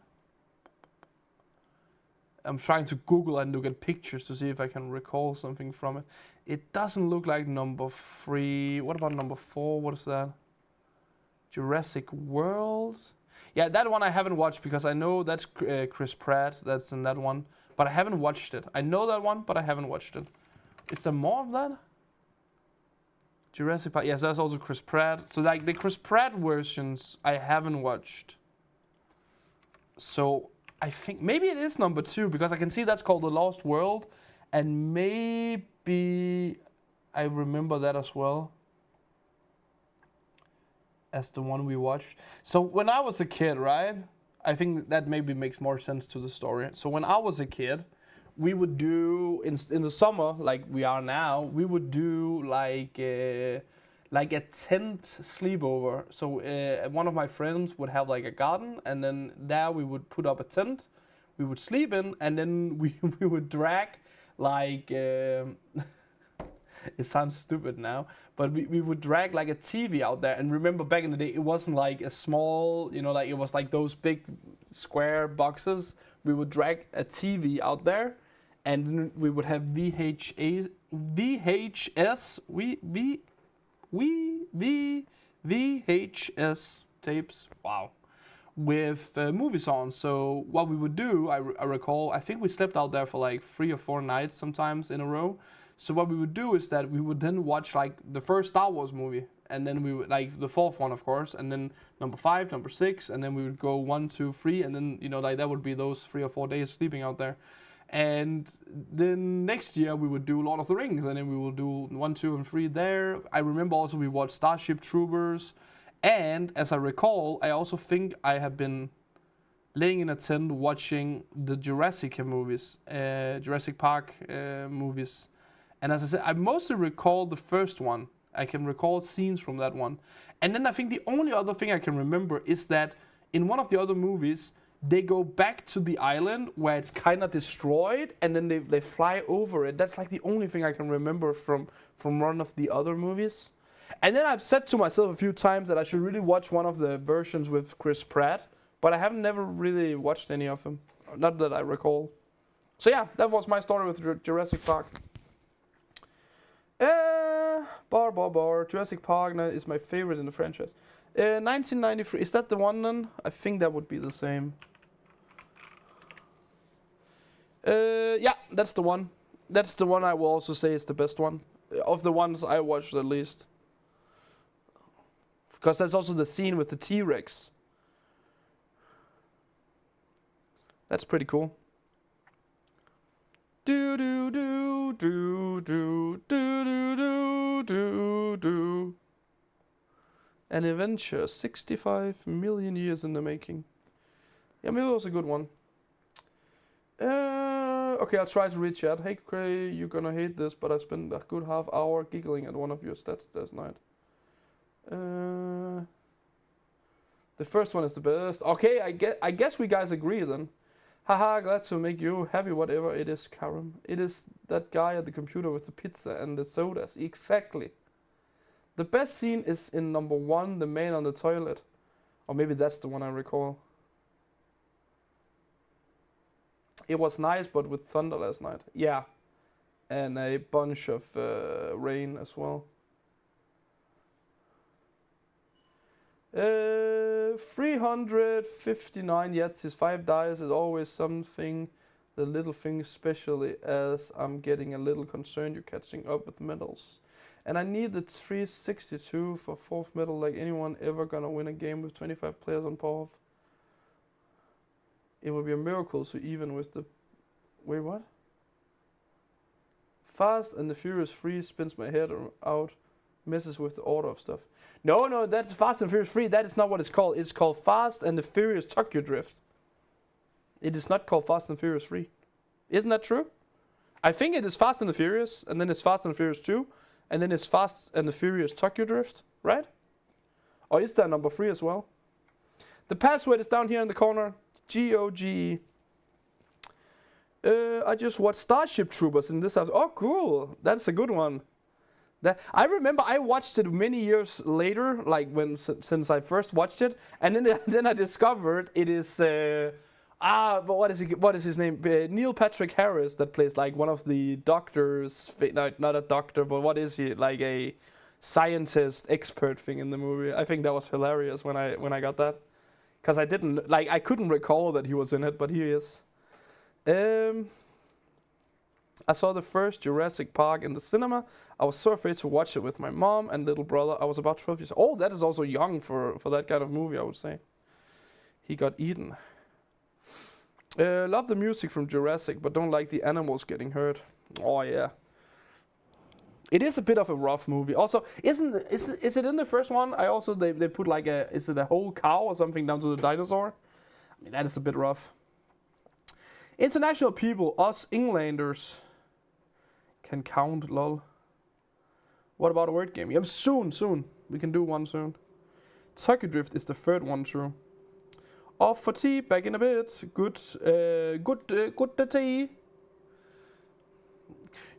trying to Google and look at pictures to see if I can recall something from it. It doesn't look like number 3. What about number 4? What is that? Jurassic World? Yeah, that one I haven't watched because I know that's Chris Pratt that's in that one, but I haven't watched it. I know that one, but I haven't watched it. Is there more of that? Jurassic Park, yes, that's also Chris Pratt. So like the Chris Pratt versions I haven't watched. So I think maybe it is number 2 because I can see that's called The Lost World, and maybe I remember that as well as the one we watched. So when I was a kid, right? I think that maybe makes more sense to the story. So when I was a kid, we would do in the summer, like we are now, we would do like a tent sleepover. So one of my friends would have like a garden, and then there we would put up a tent, we would sleep in, and then we would drag like it sounds stupid now, but we would drag like a TV out there. And remember back in the day, it wasn't like a small, like it was like those big square boxes. We would drag a TV out there, and then we would have VHS tapes. Wow. With movies on. So what we would do, I recall, I think we slept out there for like 3 or 4 nights sometimes in a row. So what we would do is that we would then watch like the first Star Wars movie, and then we would like the 4th one, of course, and then number 5, number 6, and then we would go 1, 2, 3, and then like that would be those 3 or 4 days sleeping out there. And then next year we would do Lord of the Rings, and then we will do 1, 2, and 3 there. I remember also we watched Starship Troopers, and as I recall, I also think I have been laying in a tent watching the Jurassic movies, Jurassic Park movies. And as I said, I mostly recall the first one. I can recall scenes from that one. And then I think the only other thing I can remember is that in one of the other movies, they go back to the island where it's kind of destroyed, and then they fly over it. That's like the only thing I can remember from one of the other movies. And then I've said to myself a few times that I should really watch one of the versions with Chris Pratt, but I haven't never really watched any of them. Not that I recall. So yeah, that was my story with Jurassic Park. Jurassic Park is my favorite in the franchise. 1993, is that the one then? I think that would be the same. Yeah, that's the one. That's the one I will also say is the best one. Of the ones I watched at least. Because that's also the scene with the T-Rex. That's pretty cool. Do do do do do do do do do. An adventure 65 million years in the making. Yeah, maybe it was a good one. Okay, I'll try to read chat. Hey Cray, you're gonna hate this, but I spent a good half hour giggling at one of your stats last night. The first one is the best. Okay, I guess we guys agree then. Haha, glad to make you happy, whatever it is, Karam. It is that guy at the computer with the pizza and the sodas. Exactly. The best scene is in number 1, the man on the toilet. Or maybe that's the one I recall. It was nice, but with thunder last night. Yeah. And a bunch of rain as well. 359 Yahtzees, 5 dice is always something. The little thing, especially as I'm getting a little concerned you're catching up with medals. And I need the 362 for 4th medal, like anyone ever gonna win a game with 25 players on POV. It would be a miracle, so even with the... Wait, what? Fast and the Furious 3 spins my head out, messes with the order of stuff. No, that's Fast and Furious 3. That is not what it's called. It's called Fast and the Furious Tokyo Drift. It is not called Fast and Furious 3. Isn't that true? I think it is Fast and the Furious, and then it's Fast and the Furious 2, and then it's Fast and the Furious Tokyo Drift, right? Or is that number 3 as well? The password is down here in the corner. GOGE. I just watched Starship Troopers in this house. Oh, cool. That's a good one. I remember I watched it many years later, like since I first watched it, and then I discovered it is but what is his name? Neil Patrick Harris that plays like one of the doctors. No, not a doctor, but what is he? Like a scientist expert thing in the movie. I think that was hilarious when I got that, because I couldn't recall that he was in it, but he is. I saw the first Jurassic Park in the cinema. I was so afraid to watch it with my mom and little brother. I was about 12 years old. Oh, that is also young for that kind of movie, I would say. He got eaten. Love the music from Jurassic, but don't like the animals getting hurt. Oh, yeah. It is a bit of a rough movie. Also, is it in the first one? They put like is it a whole cow or something down to the dinosaur? I mean, that is a bit rough. International people, us Englanders, can count, lol. What about a word game? Yeah, soon. We can do one soon. Tokyo Drift is the third one, true. Off for tea, back in a bit. Good tea.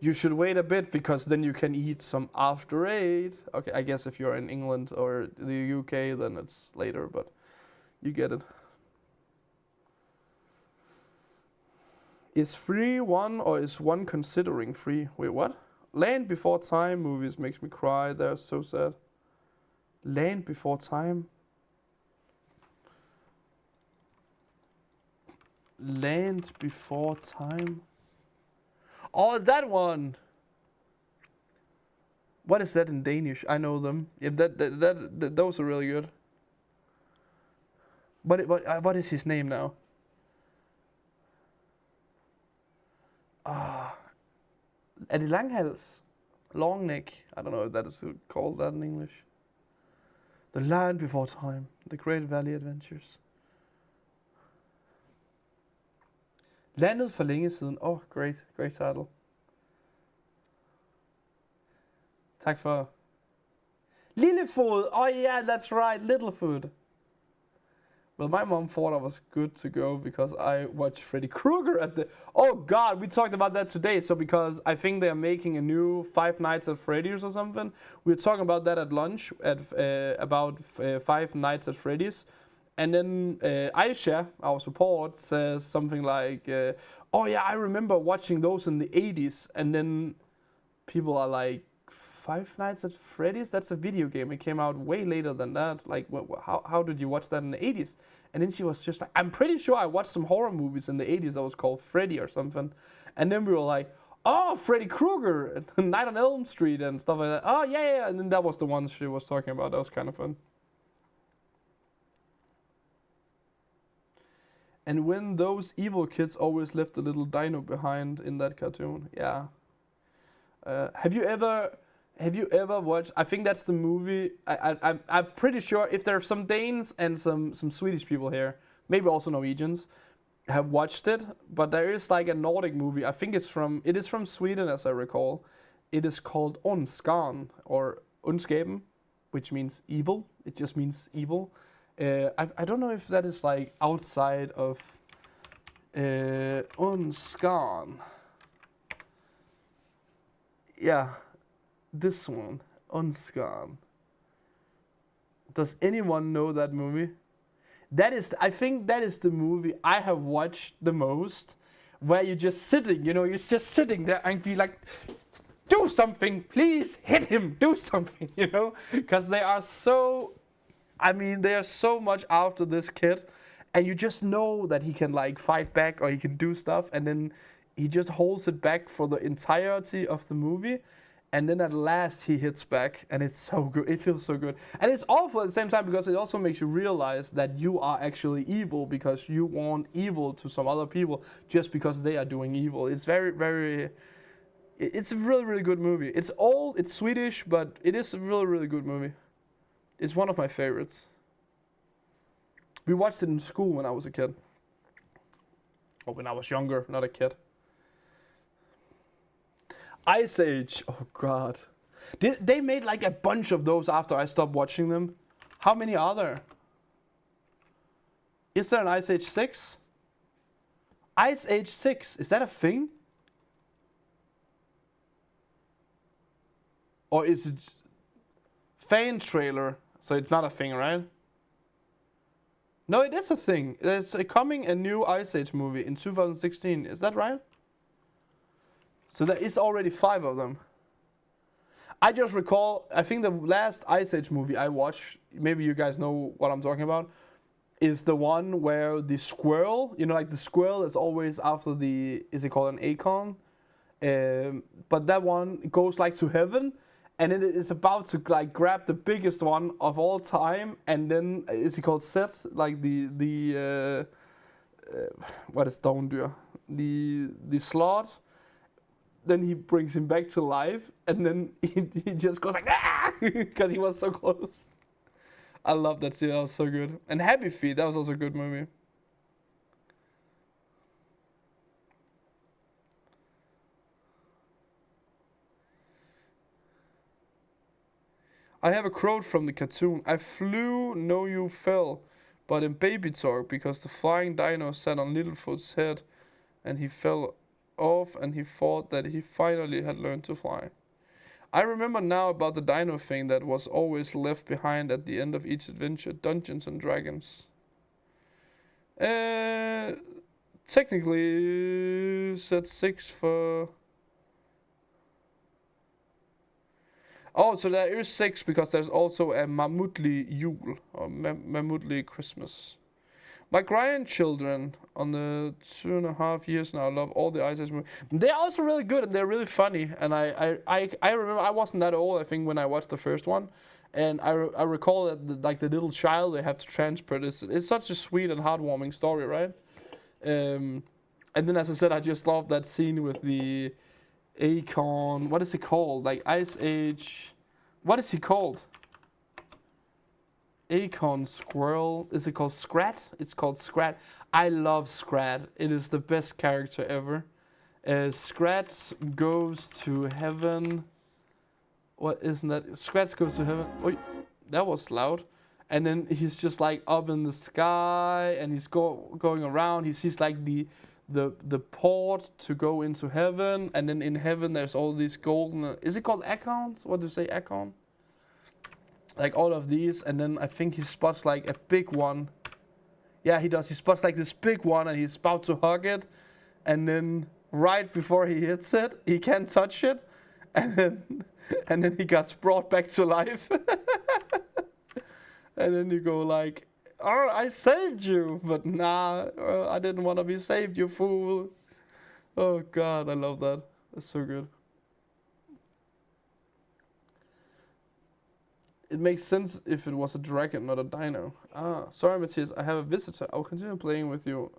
You should wait a bit, because then you can eat some after 8. Okay, I guess if you're in England or the UK, then it's later, but you get it. Is 3 1 or is 1 considering 3? Wait, what? Land Before Time movies makes me cry. They're so sad. Land Before Time? Land Before Time? Oh, that one! What is that in Danish? I know them. Yeah, those are really good. What is his name now? Er det langhals? Long neck. I don't know if that is called that in English. The Land Before Time. The Great Valley Adventures. Landet for længe siden. Oh, great title. Tak for. Lillefood. Oh yeah, that's right, Littlefoot. Well, my mom thought I was good to go because I watched Freddy Krueger at the. Oh God, we talked about that today. So because I think they are making a new Five Nights at Freddy's or something. We were talking about that at lunch at about Five Nights at Freddy's, and then Aisha, our support, says something like, "Oh yeah, I remember watching those in the '80s," and then people are like, Five Nights at Freddy's? That's a video game. It came out way later than that. Like, how did you watch that in the 80s? And then she was just like, I'm pretty sure I watched some horror movies in the 80s that was called Freddy or something. And then we were like, oh, Freddy Krueger, Night on Elm Street and stuff like that. Oh, yeah, yeah. And then that was the one she was talking about. That was kind of fun. And when those evil kids always left a little dino behind in that cartoon. Yeah. Have you ever watched? I think that's the movie. I'm pretty sure if there are some Danes and some Swedish people here, maybe also Norwegians, have watched it. But there is like a Nordic movie. I think it is from Sweden as I recall. It is called Ondskan or Ondskaben, which means evil. It just means evil. I don't know if that is like outside of Ondskan. Yeah. This one, Ondskan. Does anyone know that movie? I think that is the movie I have watched the most, where you're just sitting, you're just sitting there and be like, do something, please, hit him, do something, because they are so much after this kid, and you just know that he can like fight back or he can do stuff, and then he just holds it back for the entirety of the movie. And then at last he hits back, and it's so good. It feels so good. And it's awful at the same time because it also makes you realize that you are actually evil because you want evil to some other people just because they are doing evil. It's it's a really, really good movie. It's old, it's Swedish, but it is a really, really good movie. It's one of my favorites. We watched it in school when I was a kid. Or when I was younger, not a kid. Ice Age, oh god. They made like a bunch of those after I stopped watching them. How many are there? Is there an Ice Age 6? Ice Age 6, is that a thing? Or is it fan trailer, so it's not a thing, right? No, it is a thing. There's coming a new Ice Age movie in 2016, is that right? So there is already 5 of them. I just recall, I think the last Ice Age movie I watched, maybe you guys know what I'm talking about, is the one where the squirrel, like the squirrel is always after is it called an acorn? But that one goes like to heaven, and it is about to like grab the biggest one of all time, and then is it called Seth? Like what is downdyr? The sloth. Then he brings him back to life, and then he just goes like, ah, because he was so close. I love that scene, that was so good. And Happy Feet, that was also a good movie. I have a quote from the cartoon. I flew, no you fell, but in baby talk, because the flying dino sat on Littlefoot's head, and he fell off, and he thought that he finally had learned to fly. I remember now about the dino thing that was always left behind at the end of each adventure, Dungeons and Dragons. Technically, set 6 for... Oh, so there is 6 because there's also a Mamutli Yule, or Mamutli Christmas. My grandchildren on the 2.5 years now love all the Ice Age movies. They're also really good and they're really funny. And I remember I wasn't that old, I think, when I watched the first one. And I recall that the little child they have to transport it's such a sweet and heartwarming story, right? And then, as I said, I just love that scene with the acorn. What is it called? Like Ice Age. What is he called? Acorn squirrel. Is it called Scrat? It's called Scrat. I love Scrat. It is the best character ever. Scrat goes to heaven. What isn't that? Scrat goes to heaven. Oh, that was loud. and then he's just like up in the sky, and he's going around. He sees like the port to go into heaven, and then in heaven there's all these golden. Is it called acorns? What do you say, acorn? Like all of these, and then I think he spots like a big one. Yeah, he does. He spots like this big one, and he's about to hug it, and then right before he hits it, he can't touch it, and then he gets brought back to life. And then you go like, "Oh, I saved you," but nah, I didn't want to be saved, you fool. Oh God, I love that. That's so good. It makes sense if it was a dragon, not a dino. Ah, sorry, Matthias, I have a visitor. I'll continue playing with you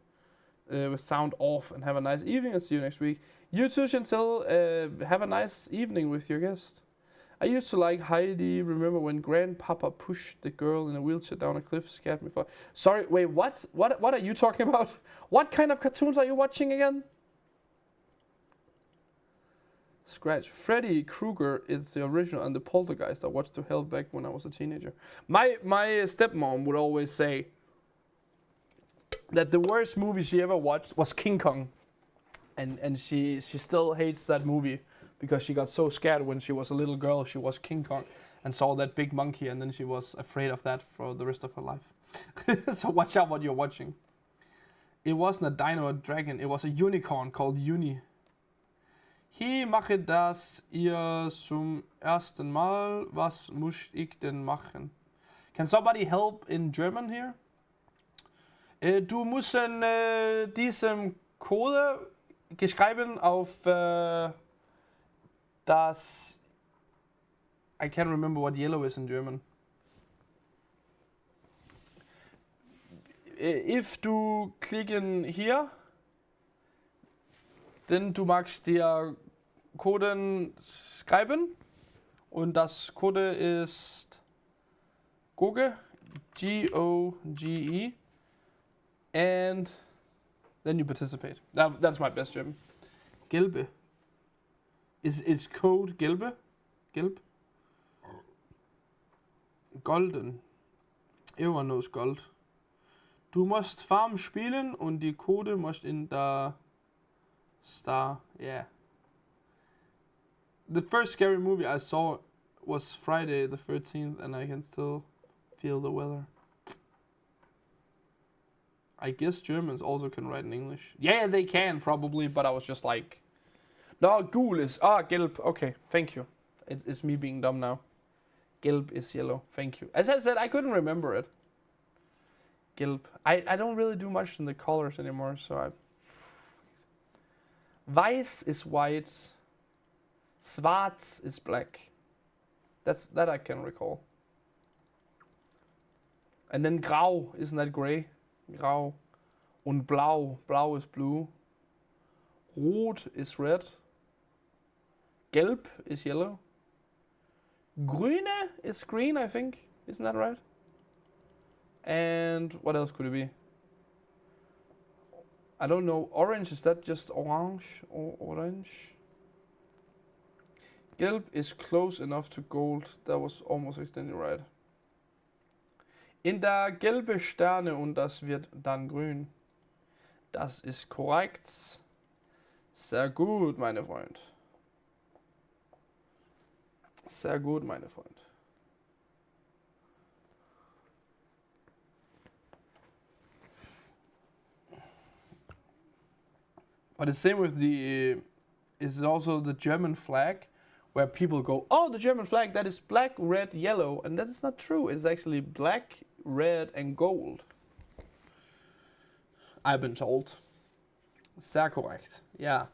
with sound off, and have a nice evening, and see you next week. You too, Chantel. Have a nice evening with your guest. I used to like Heidi. Remember when Grandpapa pushed the girl in a wheelchair down a cliff? Scared me for. Sorry, wait, what? What are you talking about? What kind of cartoons are you watching again? Scratch. Freddy Krueger is the original, and the Poltergeist I watched to hell back when I was a teenager. My stepmom would always say that the worst movie she ever watched was King Kong, and she still hates that movie because she got so scared when she was a little girl. She was King Kong and saw that big monkey, and then she was afraid of that for the rest of her life. So watch out what you're watching. It wasn't a dino or dragon. It was a unicorn called Uni. He mache das ihr zum ersten Mal. Was muss ich denn machen? Can somebody help in German here? Du musst diesem Code geschrieben auf das. I can't remember what yellow is in German. If du klicken hier, denn du magst dir Coden schreiben, und das Code ist Goge, G-O-G-E, and then you participate. That's my best German. Gelbe. Is code gelbe? Gelb? Golden. Everyone knows gold. Du musst Farm spielen und die Code musst in der Star. Yeah. The first scary movie I saw was Friday the 13th, and I can still feel the weather. I guess Germans also can write in English. Yeah, they can probably, but I was just like, no, gul is gelb. Okay, thank you. It's me being dumb now. Gelb is yellow. Thank you. As I said, I couldn't remember it. Gelb. I don't really do much in the colors anymore, so I. Weiß is white. Schwarz is black. That I can recall. And then grau, isn't that gray? Grau. Und blau. Blau is blue. Rot is red. Gelb is yellow. Grüne is green, I think. Isn't that right? And what else could it be? I don't know. Orange, is that just orange or orange? Gelb is close enough to gold. That was almost extended right. In der gelbe Sterne und das wird dann grün. Das ist korrekt. Sehr gut, meine Freund. Sehr gut, meine Freund. But the same with the is also the German flag, where people go, oh, the German flag, that is black, red, yellow, and that is not true. It's actually black, red, and gold. I've been told. Sehr korrekt. Yeah.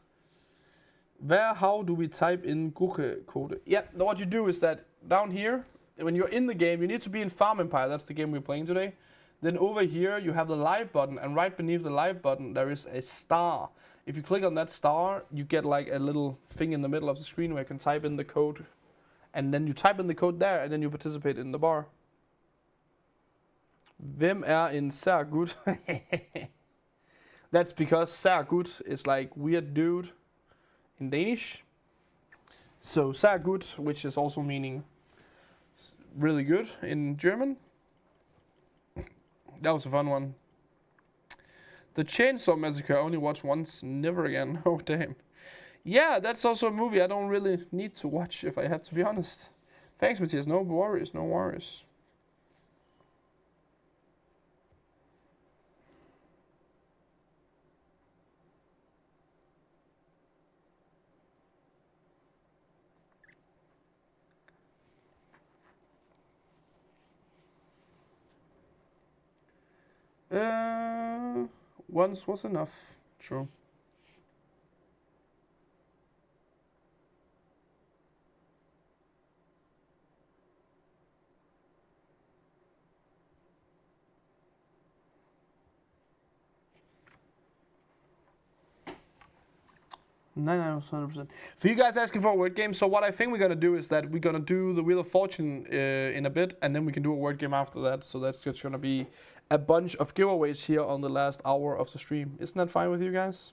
How do we type in Guche code? Yeah, what you do is that down here, when you're in the game, you need to be in Farm Empire. That's the game we're playing today. Then over here, you have the live button, and right beneath the live button, there is a star. If you click on that star, you get like a little thing in the middle of the screen where you can type in the code. And then you type in the code there, and then you participate in the bar. Hvem en sehr gut? That's because sehr gut is like weird dude in Danish. So sehr gut, which is also meaning really good in German. That was a fun one. The Chainsaw Massacre, I only watched once, never again. Oh, damn. Yeah, that's also a movie I don't really need to watch, if I have to be honest. Thanks, Matthias. No worries, no worries. Once was enough. True. No, 100%. For you guys asking for a word game, so what I think we're gonna do is that we're gonna do the Wheel of Fortune in a bit, and then we can do a word game after that. So that's just gonna be a bunch of giveaways here on the last hour of the stream. Isn't that fine with you guys?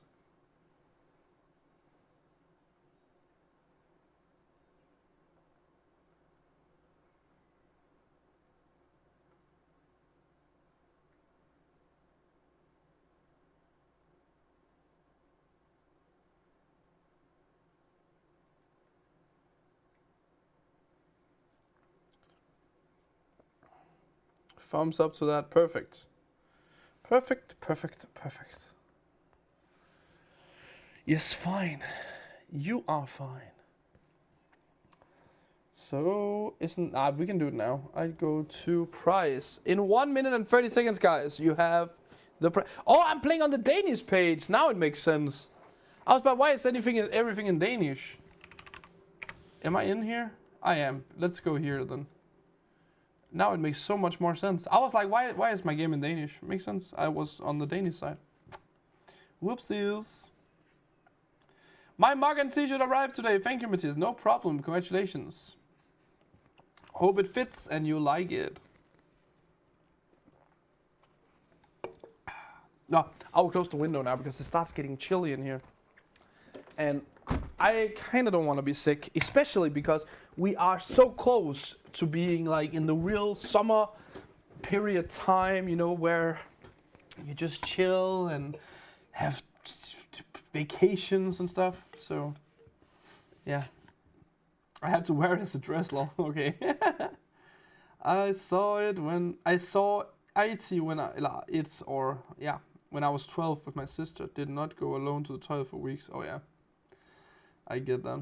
Thumbs up to that. Perfect. Perfect, perfect, perfect. Yes, fine. You are fine. So, isn't... we can do it now. I go to prize. In 1 minute and 30 seconds, guys, you have the prize. Oh, I'm playing on the Danish page. Now it makes sense. I was about, why is everything in Danish? Am I in here? I am. Let's go here, then. Now it makes so much more sense. I was like, why is my game in Danish? Makes sense. I was on the Danish side. Whoopsies. My mug and t-shirt arrived today. Thank you, Matthias. No problem. Congratulations. Hope it fits and you like it. No, I will close the window now because it starts getting chilly in here. And I kind of don't want to be sick, especially because we are so close to being like in the real summer period time, you know, where you just chill and have vacations and stuff. So, yeah. I had to wear it as a dress, lol. Okay. I saw it when I saw IT when when I was 12 with my sister. Did not go alone to the toilet for weeks. Oh yeah. I get that.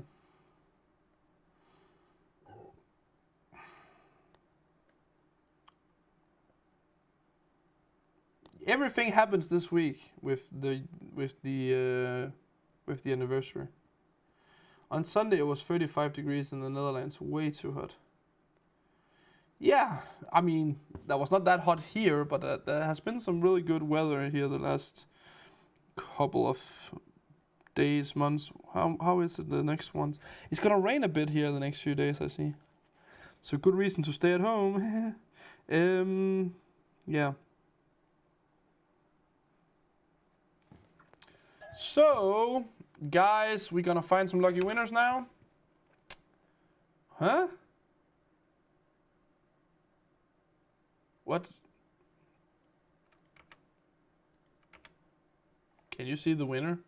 Everything happens this week with the anniversary. On Sunday it was 35 degrees in the Netherlands, way too hot. Yeah, I mean, that was not that hot here, but there has been some really good weather here the last couple of days, months. How is it the next ones? It's gonna rain a bit here the next few days, I see. So good reason to stay at home. Yeah. So, guys, we're gonna find some lucky winners now. Huh? What? Can you see the winner?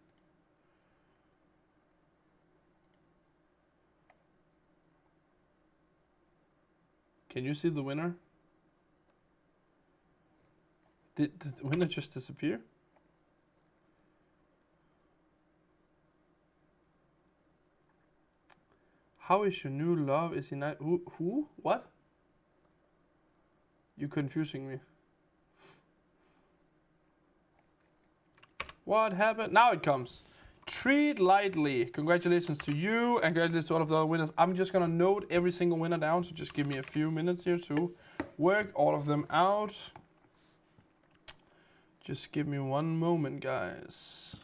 Can you see the winner? Did the winner just disappear? How is your new love? Is he not? Who? What? You confusing me. What happened? Now it comes. Treat lightly. Congratulations to you and congratulations to all of the other winners. I'm just gonna note every single winner down, so just give me a few minutes here to work all of them out. Just give me one moment, guys.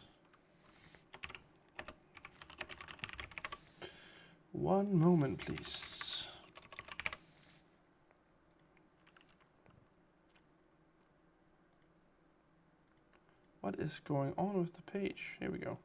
One moment, please. What is going on with the page? Here we go.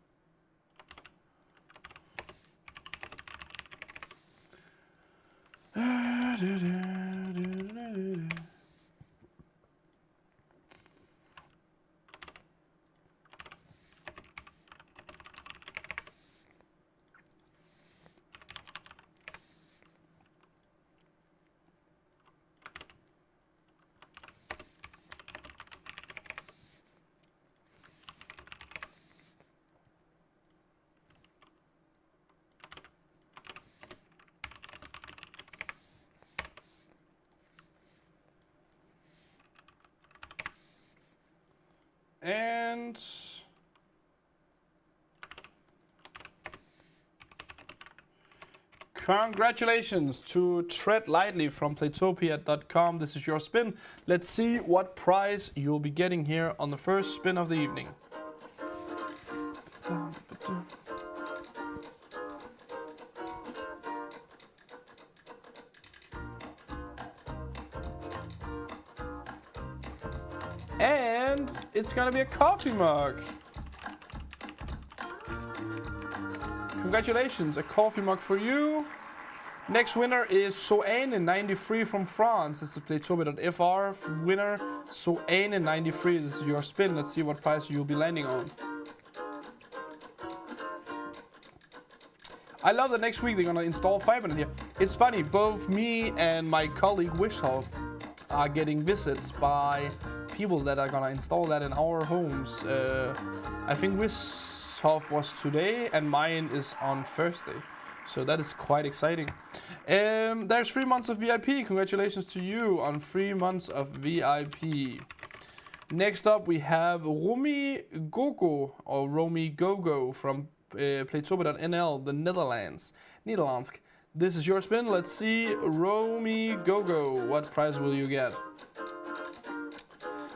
And congratulations to Tread Lightly from Playtopia.com. This is your spin. Let's see what prize you'll be getting here on the first spin of the evening. And it's gonna be a coffee mug. Congratulations, a coffee mug for you. Next winner is Soane93 from France. This is Playtopia.fr winner, Soane93. This is your spin. Let's see what prize you'll be landing on. I love that next week they're gonna install Fibernet here. It's funny, both me and my colleague Wishhoff are getting visits by people that are gonna install that in our homes. I think Wishhoff was today and mine is on Thursday. So that is quite exciting. There's 3 months of VIP. Congratulations to you on 3 months of VIP. Next up we have Romy Gogo or Romy Gogo from Playtopia.nl, the Netherlands. This is your spin. Let's see, Romy Gogo. What prize will you get?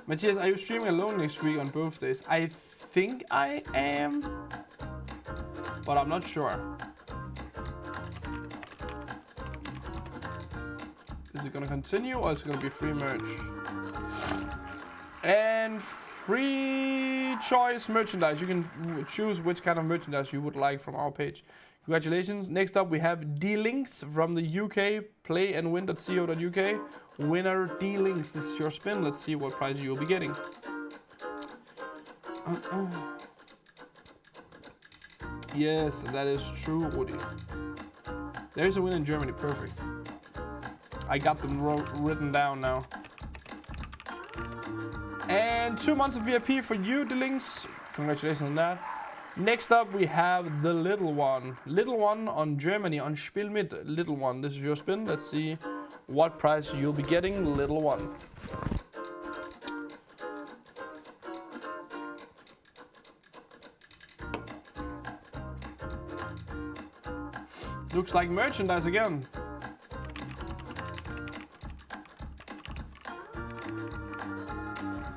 Matthias, are you streaming alone next week on both days? I think I am, but I'm not sure. Is it gonna continue or is it gonna be free merch? And free choice merchandise. You can choose which kind of merchandise you would like from our page. Congratulations. Next up we have D-Links from the UK, playandwin.co.uk. Winner D-Links. This is your spin. Let's see what prize you'll be getting. Yes, that is true, Woody. There's a win in Germany. Perfect. I got them written down now. And 2 months of VIP for you, D-Links. Congratulations on that. Next up, we have the Little One. Little One on Germany, on Spiel mit Little One. This is your spin. Let's see what prize you'll be getting, Little One. Looks like merchandise again.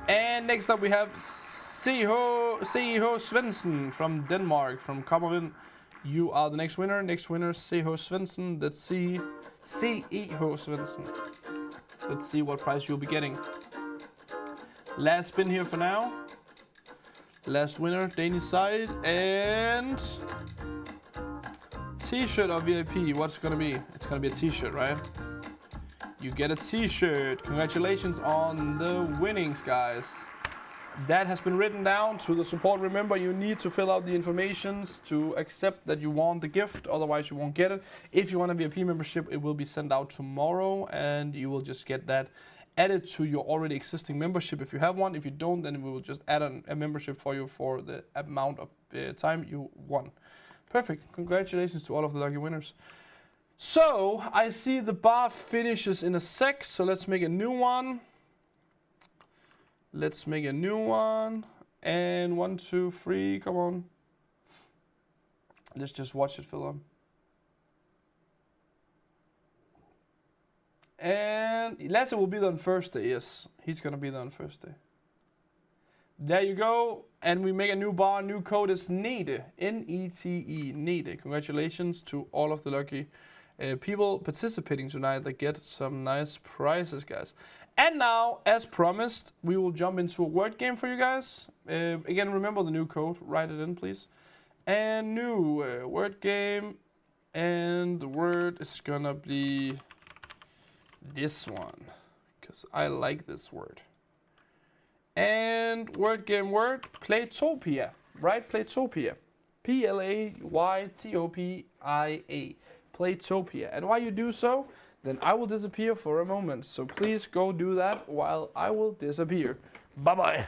And next up we have CEO Svensson from Denmark, from komogvind. You are the next winner. Next winner, CEO Svensson. Let's see, CEO Svensson. Let's see what prize you'll be getting. Last spin here for now. Last winner, Danish side, and T-shirt of VIP. What's it gonna be? It's gonna be a T-shirt, right? You get a T-shirt. Congratulations on the winnings, guys. That has been written down to the support. Remember, you need to fill out the informations to accept that you want the gift, otherwise you won't get it. If you want a VIP membership, it will be sent out tomorrow, and you will just get that added to your already existing membership if you have one. If you don't, then we will just add a membership for you for the amount of time you won. Perfect. Congratulations to all of the lucky winners. So, I see the bar finishes in a sec, so let's make a new one. Let's make a new one. And 1, 2, 3, come on. Let's just watch it fill up. And Lasse will be there on Thursday, yes. He's gonna be there on Thursday. There you go. And we make a new bar. New code is NETE. N-E-T-E. NETE. Congratulations to all of the lucky people participating tonight that get some nice prizes, guys. And now, as promised, we will jump into a word game for you guys. Again, remember the new code. Write it in, please. And new word game. And the word is gonna be this one, because I like this word. And word game word, Playtopia, right? Playtopia. P-L-A-Y-T-O-P-I-A. Playtopia. And while you do so, then I will disappear for a moment. So please go do that while I will disappear. Bye-bye.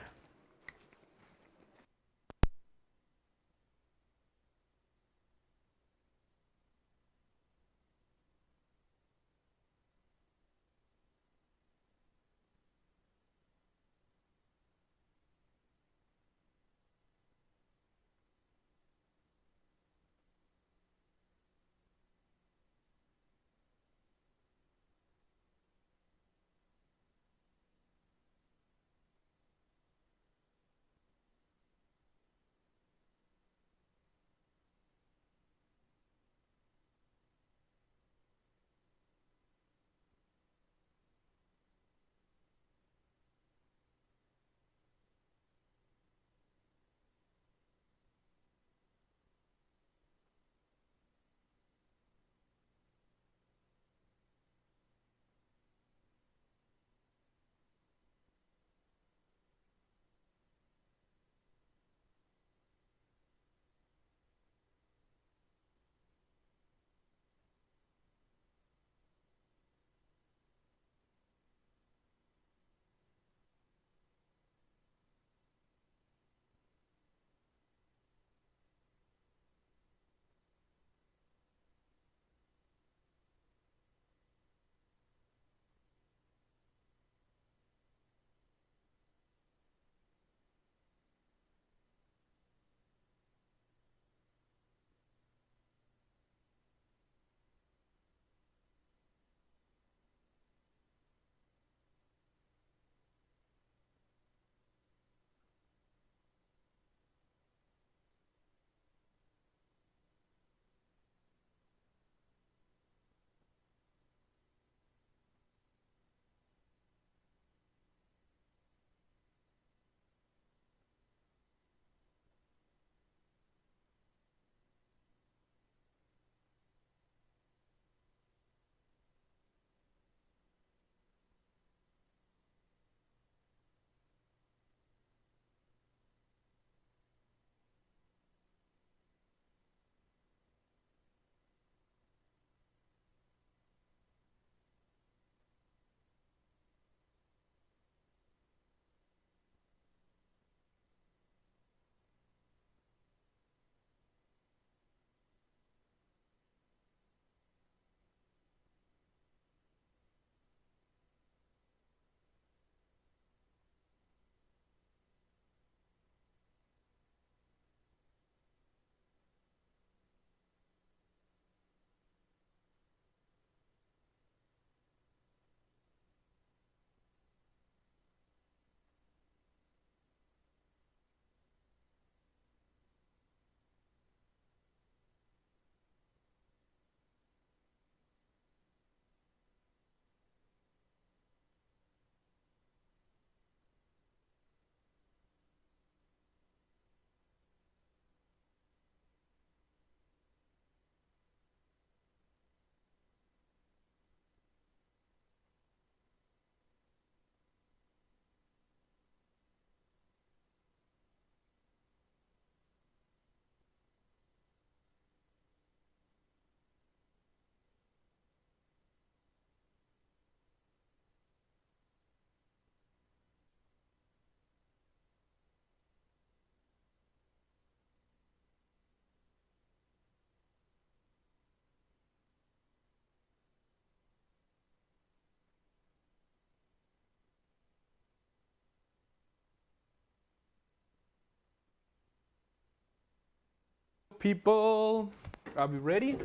people. Are we ready?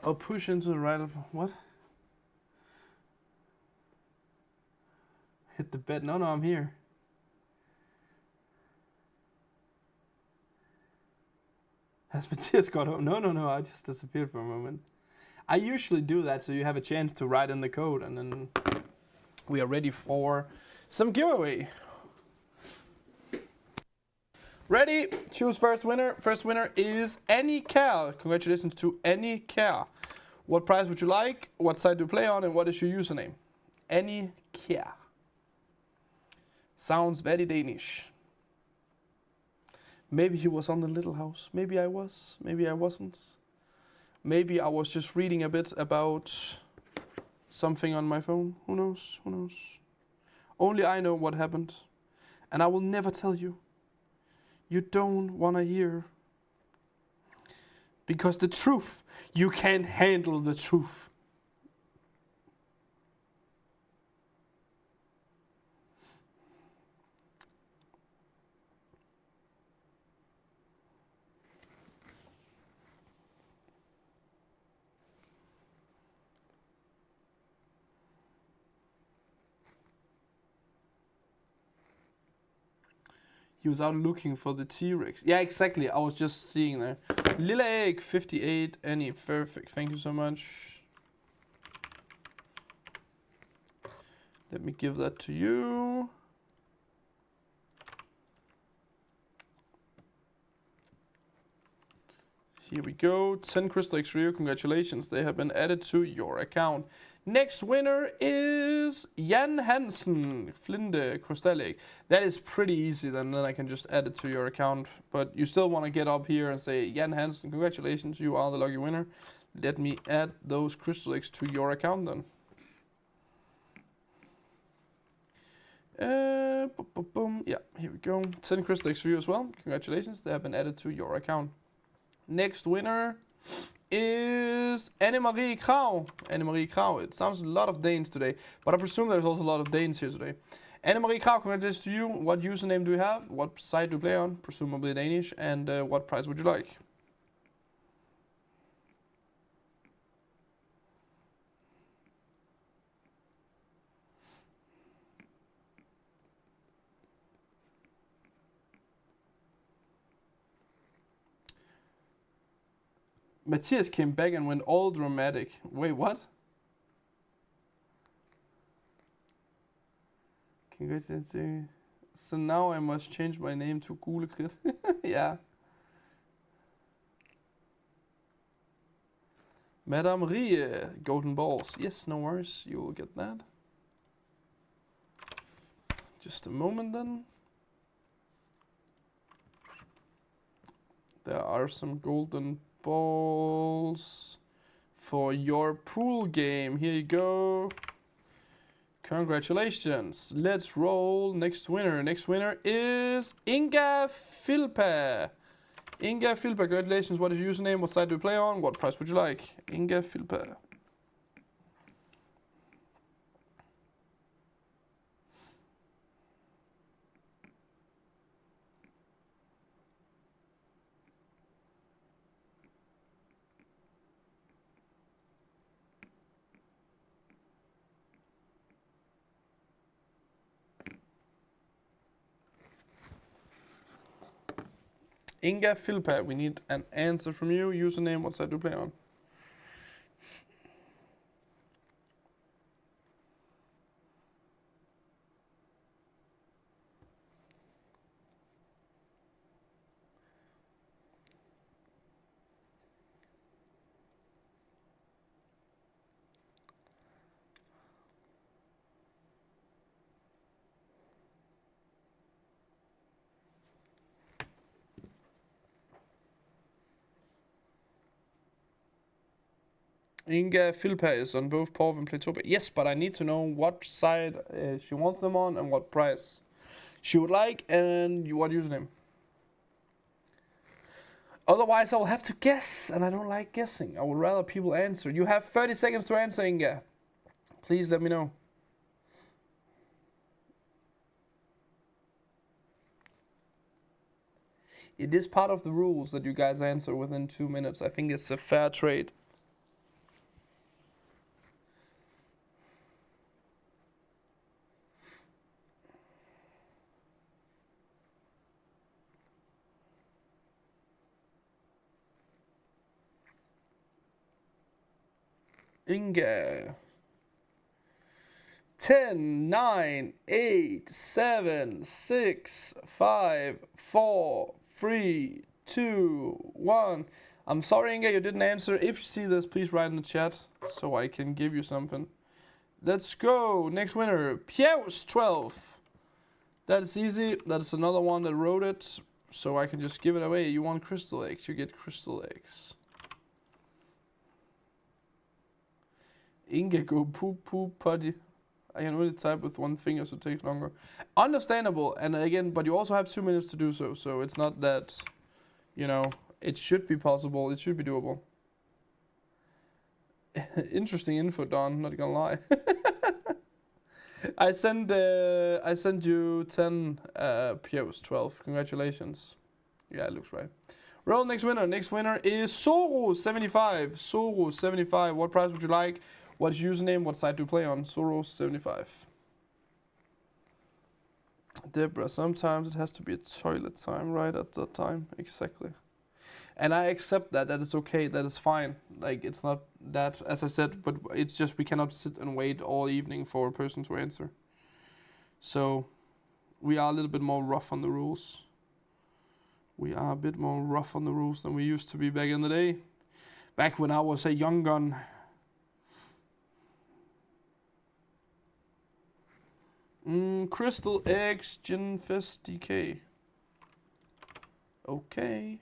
I'll push into the right of what? Hit the bed. No, I'm here. Has Matthias got home? No. I just disappeared for a moment. I usually do that so you have a chance to write in the code and then we are ready for some giveaway. Ready? Choose first winner. First winner is Any Care. Congratulations to Any Care. What prize would you like? What site do you play on? And what is your username? Any Care. Sounds very Danish. Maybe he was on the Little House. Maybe I was. Maybe I wasn't. Maybe I was just reading a bit about something on my phone. Who knows? Who knows? Only I know what happened. And I will never tell you. You don't want to hear. Because the truth, you can't handle the truth. He was out looking for the T-Rex. Yeah, exactly. I was just seeing there. Lille Egg 58. Any perfect. Thank you so much. Let me give that to you. Here we go. 10 Crystal X Rio. Congratulations. They have been added to your account. Next winner is Jan Hansen, Flinde Crystal Egg. That is pretty easy, then I can just add it to your account. But you still want to get up here and say, Jan Hansen, congratulations, you are the lucky winner. Let me add those Crystal Eggs to your account then. Yeah, here we go. 10 Crystal Eggs for you as well. Congratulations, they have been added to your account. Next winner is Anne-Marie Krav. Anne-Marie Krav. It sounds a lot of Danes today, but I presume there's also a lot of Danes here today. Anne-Marie Krav, congratulations to you. What username do you have? What site do you play on? Presumably Danish. And what prize would you like? Matthias came back and went all dramatic. Wait, what? Congratulations. So now I must change my name to Gulekrit. Yeah. Madame Rie, golden balls. Yes, no worries. You will get that. Just a moment then. There are some golden balls for your pool game. Here you go. Congratulations. Let's roll. Next winner. Next winner is Inga Filpa. Inga Filpa, congratulations. What is your username? What side do you play on? What price would you like? Inga Filpa. Inga Filpa, we need an answer from you. Username, what side do you play on? Inga Filpa is on both POV and Playtopia. Yes, but I need to know what side she wants them on and what price she would like and what username. Otherwise, I will have to guess, and I don't like guessing. I would rather people answer. You have 30 seconds to answer, Inga. Please let me know. It is part of the rules that you guys answer within 2 minutes. I think it's a fair trade. Inga. 10, 9, 8, 7, 6, 5, 4, 3, 2, 1. I'm sorry, Inga, you didn't answer. If you see this, please write in the chat so I can give you something. Let's go. Next winner, Piers 12. That is easy. That's another one that wrote it, so I can just give it away. You want crystal eggs, you get crystal eggs. Inga, go poop poop putty. I can only type with one finger, so it takes longer. Understandable, and again, but you also have 2 minutes to do so, so it's not that, you know, it should be possible, it should be doable. Interesting info, Don, not gonna lie. I sent you 10 POs, 12. Congratulations. Yeah, it looks right. Roll next winner. Next winner is Soro75. Soro75. What prize would you like? What is your username? What site do you play on? Soro75. Deborah, sometimes it has to be a toilet time right at that time. Exactly. And I accept that. That is okay. That is fine. Like, it's not that, as I said, but it's just we cannot sit and wait all evening for a person to answer. So, we are a little bit more rough on the rules. We are a bit more rough on the rules than we used to be back in the day. Back when I was a young gun. Crystal Eggs Genfest DK. Okay.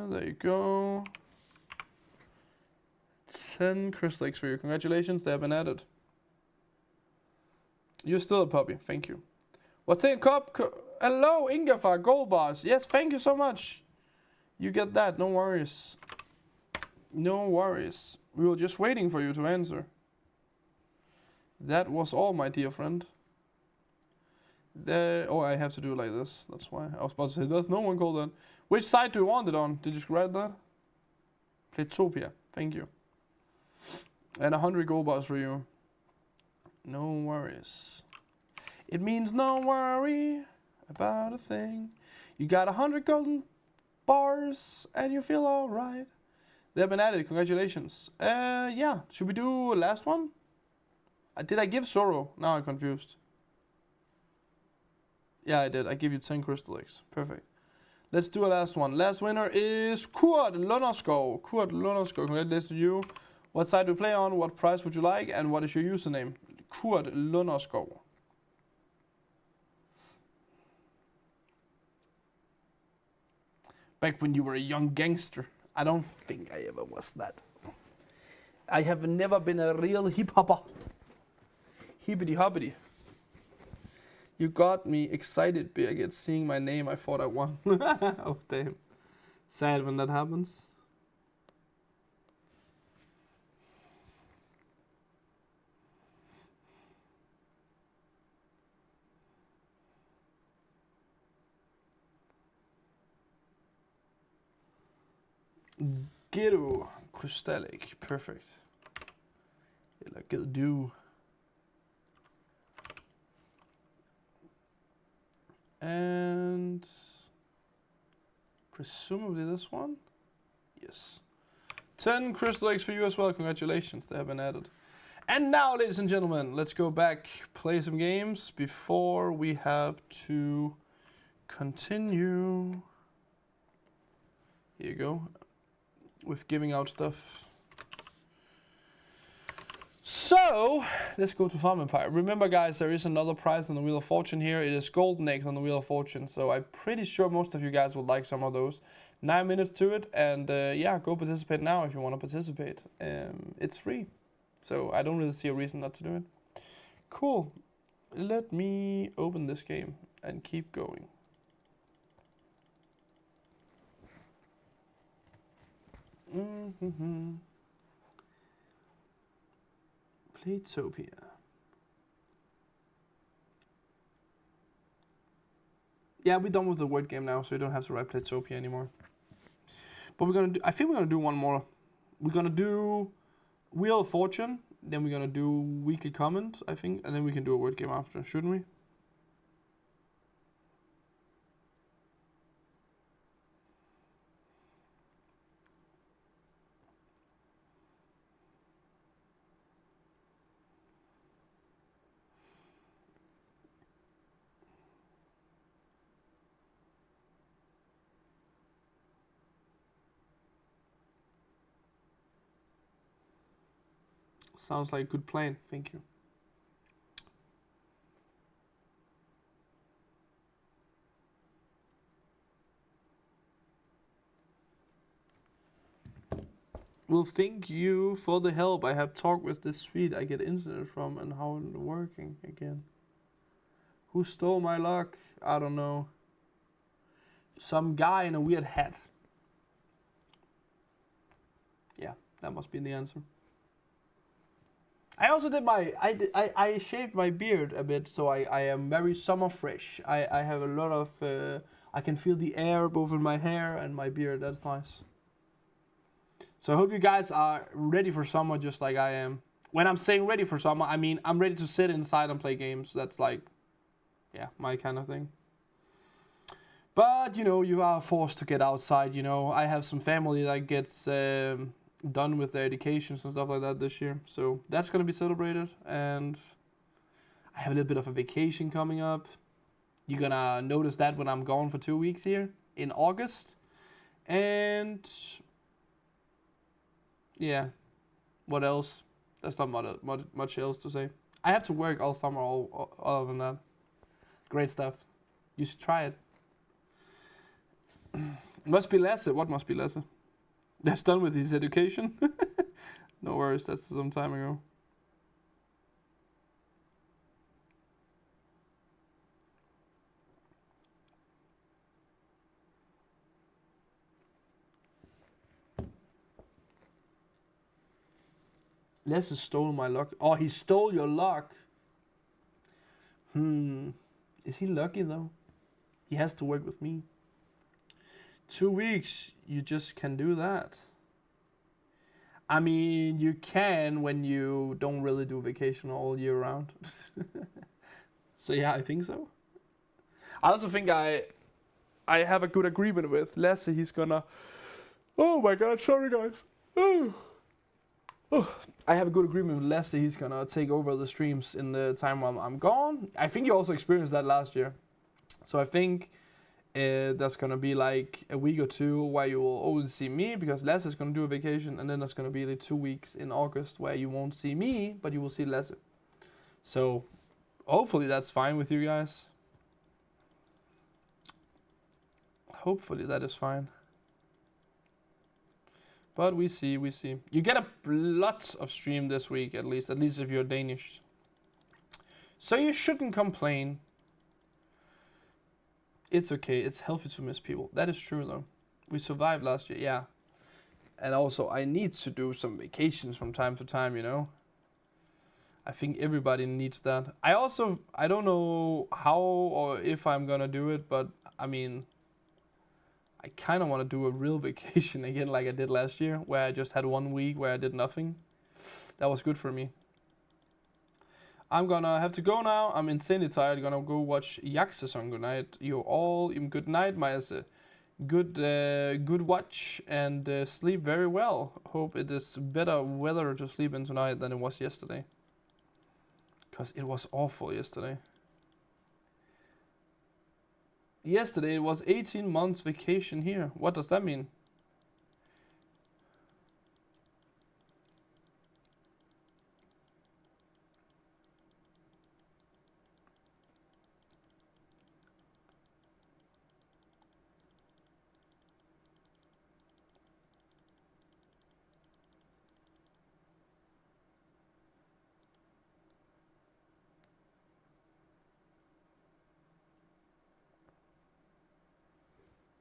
There you go. 10 crystal eggs for you. Congratulations, they have been added. You're still a puppy. Thank you. What's in cup? Hello, Ingafar, gold bars. Yes, thank you so much. You get that. No worries. No worries. We were just waiting for you to answer. That was all, my dear friend. Oh, I have to do it like this. That's why. I was about to say, there's no one called that. Which side do you want it on? Did you write that? Playtopia. Thank you. And 100 gold bars for you. No worries. It means no worry about a thing. You got 100 golden bars and you feel alright. They've been added. Congratulations. Yeah. Should we do a last one? Did I give Sorrow? Now I'm confused. Yeah, I did. I give you 10 crystal eggs. Perfect. Let's do a last one. Last winner is Kurt Lunderskov. Kurt Lunderskov, congratulations to you. What side do you play on? What prize would you like? And what is your username? Kurt Lunderskov. Back when you were a young gangster. I don't think I ever was that. I have never been a real hip-hopper. Hippity hoppity. You got me excited, Birgit, seeing my name. I thought I won. Oh, damn. Sad when that happens. Ghetto crystallic. Perfect. Eller ghetto. And presumably this one? Yes. 10 crystal eggs for you as well. Congratulations, they have been added. And now, ladies and gentlemen, let's go back, play some games before we have to continue. Here you go. With giving out stuff. So, let's go to Farm Empire. Remember, guys, there is another prize on the Wheel of Fortune here. It is golden eggs on the Wheel of Fortune. So I'm pretty sure most of you guys would like some of those. 9 minutes to it. And yeah, go participate now if you want to participate. It's free. So I don't really see a reason not to do it. Cool. Let me open this game and keep going. Playtopia. Yeah, we're done with the word game now, so you don't have to write Playtopia anymore. But we're gonna do, I think we're gonna do one more. We're gonna do Wheel of Fortune, then we're gonna do weekly comment, I think, and then we can do a word game after, shouldn't we? Sounds like a good plan, thank you. Well, thank you for the help. I have talked with this suite I get internet from and how it's working again. Who stole my luck? I don't know. Some guy in a weird hat. Yeah, that must be the answer. I also did I shaved my beard a bit, so I am very summer fresh. I have a lot of, I can feel the air both in my hair and my beard. That's nice. So I hope you guys are ready for summer just like I am. When I'm saying ready for summer, I mean I'm ready to sit inside and play games. That's like, yeah, my kind of thing. But, you know, you are forced to get outside, you know. I have some family that gets done with their educations and stuff like that this year. So that's going to be celebrated. And I have a little bit of a vacation coming up. You're going to notice that when I'm gone for 2 weeks here in August. And yeah, what else? There's not much else to say. I have to work all summer, all other than that. Great stuff. You should try it. Must be Lasse. What must be Lasse? That's done with his education? No worries, that's some time ago. Lasse stole my luck. Oh, he stole your luck. Is he lucky though? He has to work with me. 2 weeks, you just can do that. I mean, you can when you don't really do vacation all year round. So yeah, I think so. I also think I have a good agreement with Lasse. He's gonna. Oh my god, sorry guys. Oh. I have a good agreement with Lasse. He's gonna take over the streams in the time while I'm gone. I think you also experienced that last year. So I think that's gonna be like a week or two where you will always see me because Lasse is gonna do a vacation, and then there's gonna be like 2 weeks in August where you won't see me, but you will see Lasse. So hopefully that's fine with you guys. Hopefully that is fine. But we see. You get a lot of stream this week, at least if you're Danish. So you shouldn't complain. It's okay. It's healthy to miss people. That is true, though. We survived last year, yeah. And also, I need to do some vacations from time to time, you know. I think everybody needs that. I don't know how or if I'm gonna do it, but I mean, I kind of want to do a real vacation again like I did last year, where I just had 1 week where I did nothing. That was good for me. I'm gonna have to go now. I'm insanely tired. Gonna go watch Jagtsæson. Good night. You all. Good night, Maise. Good watch and sleep very well. Hope it is better weather to sleep in tonight than it was yesterday. Cause it was awful yesterday. Yesterday it was 18 months vacation here. What does that mean?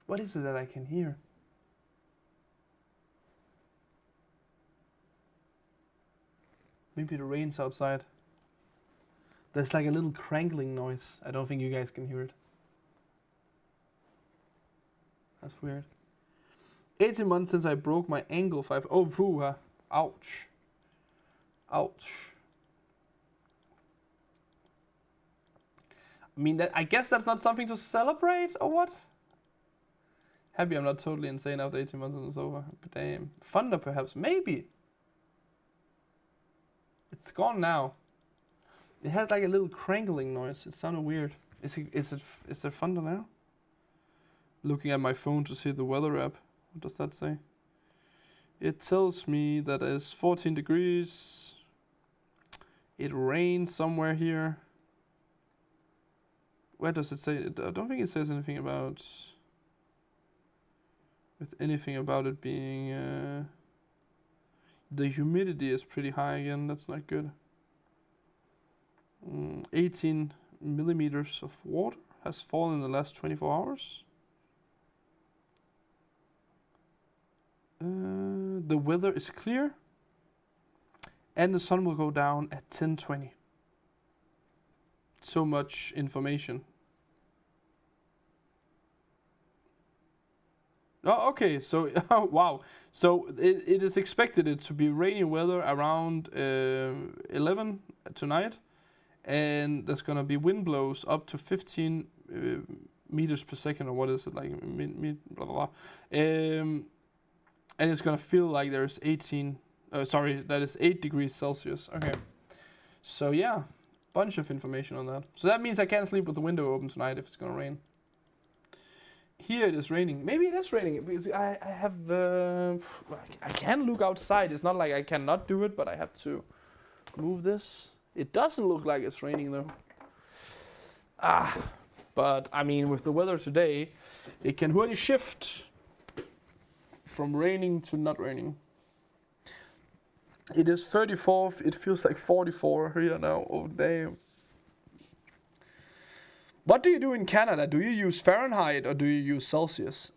What is it that I can hear? Maybe it rains outside. There's like a little crankling noise. I don't think you guys can hear it. That's weird. 18 months since I broke my ankle. Oh, poo, ouch. Ouch. I mean, I guess that's not something to celebrate, or what? Happy I'm not totally insane after 18 months on the sofa. But damn. Thunder, perhaps. Maybe. It's gone now. It had like a little crankling noise. It sounded weird. Is there thunder now? Looking at my phone to see the weather app. What does that say? It tells me that it's 14 degrees. It rains somewhere here. Where does it say? I don't think it says anything about... With anything about it being... the humidity is pretty high again. That's not good. 18 millimeters of water has fallen in the last 24 hours. The weather is clear. And the sun will go down at 10:20. So much information. Oh, okay. So, oh, wow. So it is expected it to be rainy weather around 11 tonight, and there's gonna be wind blows up to 15 meters per second, or what is it like? Blah, blah, blah. And it's gonna feel like there's that is 8 degrees Celsius. Okay. So yeah, bunch of information on that. So that means I can't sleep with the window open tonight if it's gonna rain. Here it is raining. Maybe it is raining because I have I can look outside. It's not like I cannot do it, but I have to move this. It doesn't look like it's raining though. But I mean, with the weather today, it can really shift from raining to not raining. It is 34. It feels like 44 here now. Oh damn. What do you do in Canada? Do you use Fahrenheit or do you use Celsius?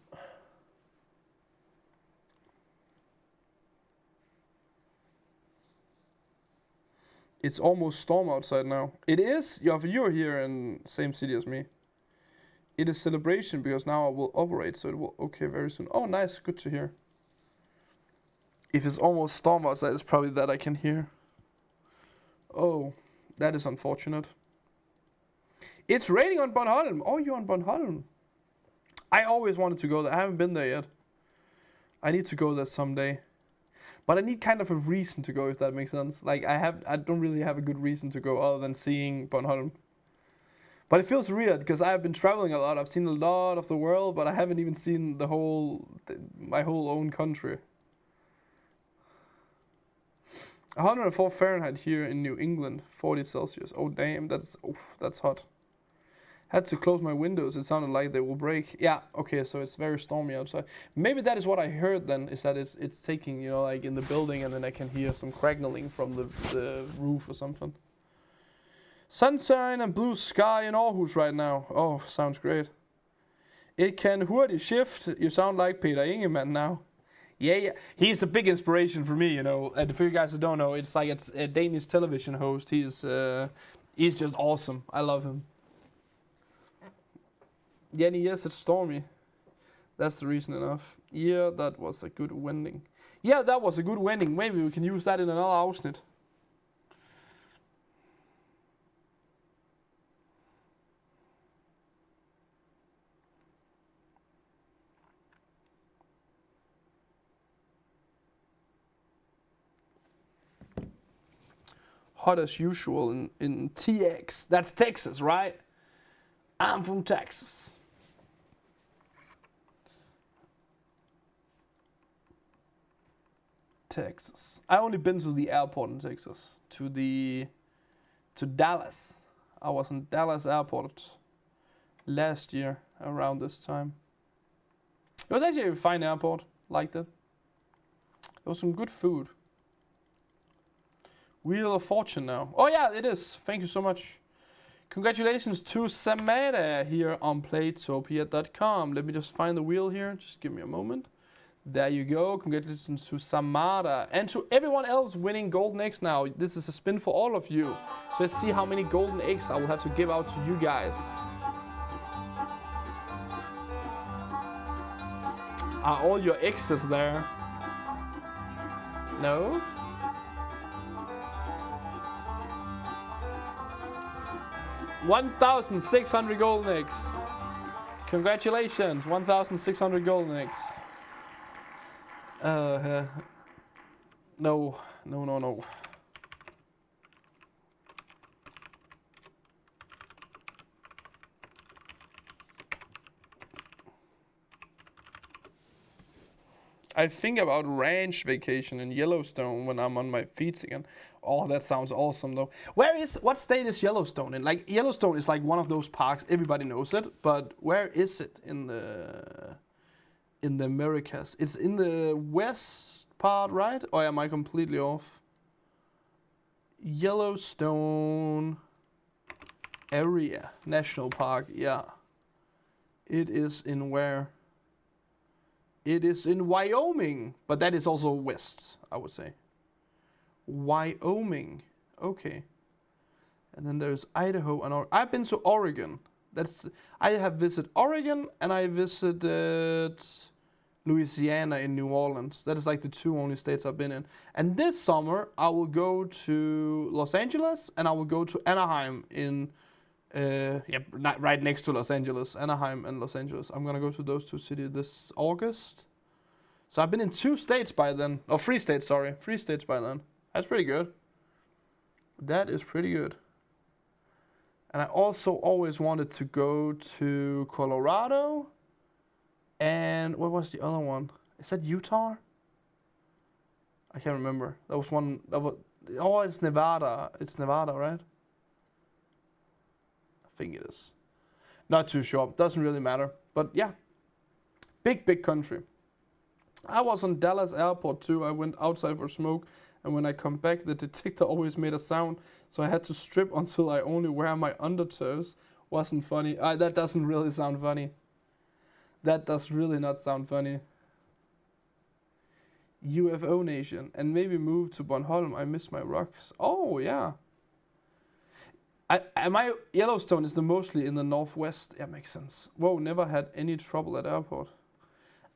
It's almost storm outside now. It is? You're here in the same city as me. It is celebration because now I will operate, so it will... Okay, very soon. Oh, nice. Good to hear. If it's almost storm outside, it's probably that I can hear. Oh, that is unfortunate. It's raining on Bornholm. Oh, you're on Bornholm. I always wanted to go there. I haven't been there yet. I need to go there someday. But I need kind of a reason to go, if that makes sense. Like, I don't really have a good reason to go other than seeing Bornholm. But it feels weird, because I have been traveling a lot. I've seen a lot of the world, but I haven't even seen my whole own country. 104 Fahrenheit here in New England, 40 Celsius. Oh, damn, that's hot. Had to close my windows. It sounded like they will break. Yeah, okay, so it's very stormy outside. Maybe that is what I heard then, is that it's taking, you know, like in the building, and then I can hear some crackling from the roof or something. Sunshine and blue sky in Aarhus right now. Oh, sounds great. It can hurtigt shift. You sound like Peter Ingemann now. Yeah, he's a big inspiration for me, you know. And for you guys who don't know, it's like it's a Danish television host. He's just awesome. I love him. Jenny, yes, it's stormy. That's the reason enough. Yeah, that was a good wending. Yeah, that was a good wending. Maybe we can use that in another afsnit. Hot as usual in TX. That's Texas, right? I'm from Texas. Texas. I only been to the airport in Texas. To Dallas. I was in Dallas airport last year around this time. It was actually a fine airport. Liked it. There was some good food. Wheel of Fortune now. Oh yeah, it is. Thank you so much. Congratulations to Samara here on Playtopia.com. Let me just find the wheel here. Just give me a moment. There you go. Congratulations to Samara. And to everyone else winning golden eggs now. This is a spin for all of you. So let's see how many golden eggs I will have to give out to you guys. Are all your X's there? No? $1,600 golden eggs. Congratulations, 1,600 golden eggs. No. I think about ranch vacation in Yellowstone when I'm on my feet again. Oh, that sounds awesome though. What state is Yellowstone in? Like, Yellowstone is like one of those parks, everybody knows it, but where is it in the Americas? It's in the west part, right? Or am I completely off? Yellowstone area, national park, yeah. It is in where? It is in Wyoming, but that is also west, I would say. Wyoming, okay. And then there's Idaho and I've been to Oregon. I have visited Oregon and I visited Louisiana in New Orleans. That is like the two only states I've been in. And this summer I will go to Los Angeles and I will go to Anaheim in right next to Los Angeles, Anaheim and Los Angeles. I'm gonna go to those two cities this August. So I've been in 2 states by then. Oh, 3 states, sorry. 3 states by then. That's pretty good. That is pretty good. And I also always wanted to go to Colorado. And what was the other one? Is that Utah? I can't remember. That was one. Oh, it's Nevada. It's Nevada, right? I think it is. Not too sure. Doesn't really matter. But yeah, big country. I was on Dallas airport too. I went outside for smoke, and when I come back, the detector always made a sound, so I had to strip until I only wear my undertows. Wasn't funny. That doesn't really sound funny. That does really not sound funny. UFO Nation, and maybe move to Bornholm. I miss my rocks. Oh yeah. My Yellowstone is mostly in the northwest. Yeah, makes sense. Whoa, never had any trouble at airport.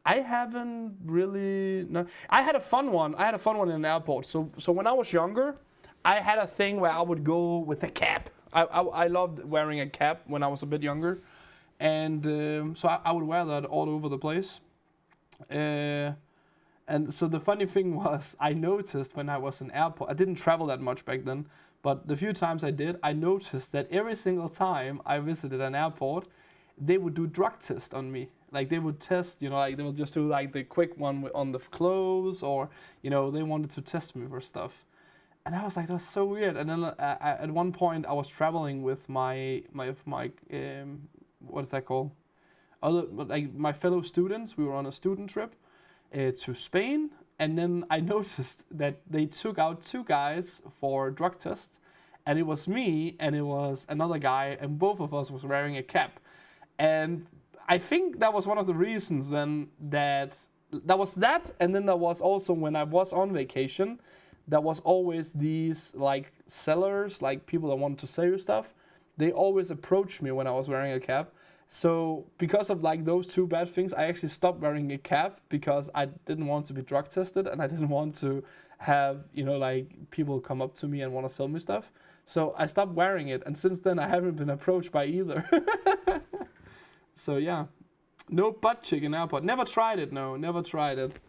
I haven't really. No, I had a fun one. I had a fun one in an airport. So when I was younger, I had a thing where I would go with a cap. I loved wearing a cap when I was a bit younger, and so I would wear that all over the place. And so the funny thing was, I noticed when I was in airport, I didn't travel that much back then, but the few times I did, I noticed that every single time I visited an airport, they would do drug test on me. Like they would test, like they would just do like the quick one on the clothes, or they wanted to test me for stuff. And I was like, that's so weird. And then at one point I was traveling with my what is that called? My fellow students. We were on a student trip to Spain, and then I noticed that they took out 2 guys for drug tests, and it was me and it was another guy, and both of us was wearing a cap. And I think that was one of the reasons then that was that, and then there was also when I was on vacation, there was always these like sellers, like people that wanted to sell you stuff. They always approached me when I was wearing a cap. So because of like those 2 bad things, I actually stopped wearing a cap because I didn't want to be drug tested, and I didn't want to have like people come up to me and want to sell me stuff. So I stopped wearing it, and since then I haven't been approached by either. So yeah, no butt cheek in airport. Never tried it. No, never tried it.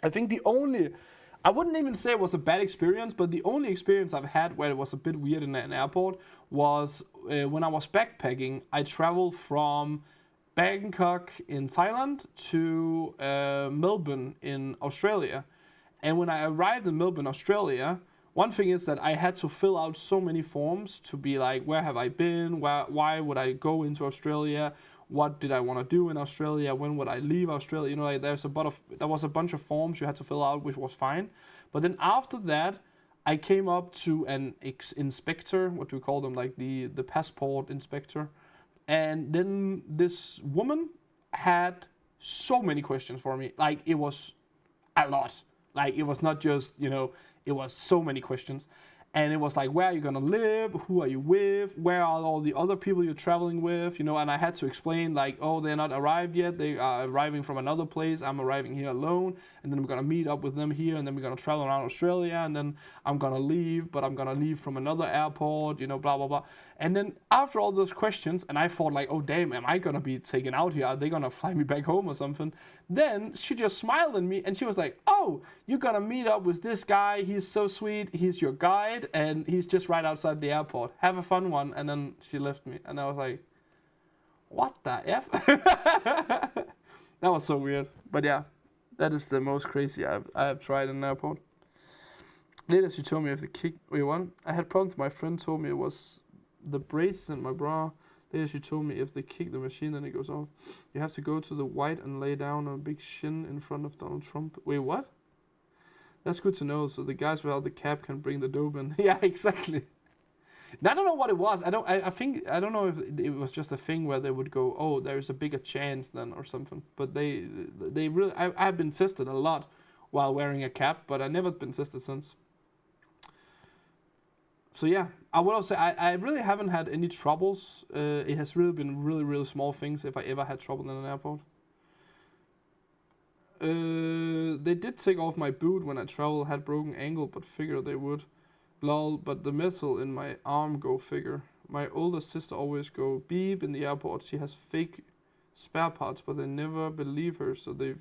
I think I wouldn't even say it was a bad experience, but the only experience I've had where it was a bit weird in an airport was when I was backpacking. I traveled from Bangkok in Thailand to Melbourne in Australia. And when I arrived in Melbourne, Australia, one thing is that I had to fill out so many forms to be like, where have I been? Why would I go into Australia? What did I want to do in Australia? When would I leave Australia? There was a bunch of forms you had to fill out, which was fine. But then after that, I came up to an inspector, what do we call them, like the passport inspector. And then this woman had so many questions for me. Like, it was a lot. Like, it was not just, it was so many questions. And it was like, where are you gonna live? Who are you with? Where are all the other people you're traveling with? And I had to explain, like, oh, they're not arrived yet. They are arriving from another place. I'm arriving here alone. And then we're gonna meet up with them here. And then we're gonna travel around Australia. And then I'm gonna leave, but I'm gonna leave from another airport, blah, blah, blah. And then after all those questions, and I thought like, oh, damn, am I gonna be taken out here? Are they gonna fly me back home or something? Then she just smiled at me and she was like, oh, you're gonna meet up with this guy. He's so sweet. He's your guide. And he's just right outside the airport. Have a fun one. And then she left me. And I was like, what the F? That was so weird. But yeah, that is the most crazy I have tried in an airport. Later she told me if the kick... Wait, what? I had problems. My friend told me it was the braces in my bra. Later she told me if they kick the machine, then it goes off. You have to go to the white and lay down on a big shin in front of Donald Trump. Wait, what? That's good to know. So the guys without the cap can bring the dope in. Yeah, exactly. Now, I don't know what it was. I don't know if it was just a thing where they would go, oh, there's a bigger chance then or something. But they really, I've been tested a lot while wearing a cap, but I've never been tested since. So yeah, I will also say I really haven't had any troubles. It has really been really, really small things if I ever had trouble in an airport. They did take off my boot when I traveled, had broken ankle, but figured they would. Lol, but the metal in my arm, go figure. My older sister always go beep in the airport. She has fake spare parts, but they never believe her, so they've...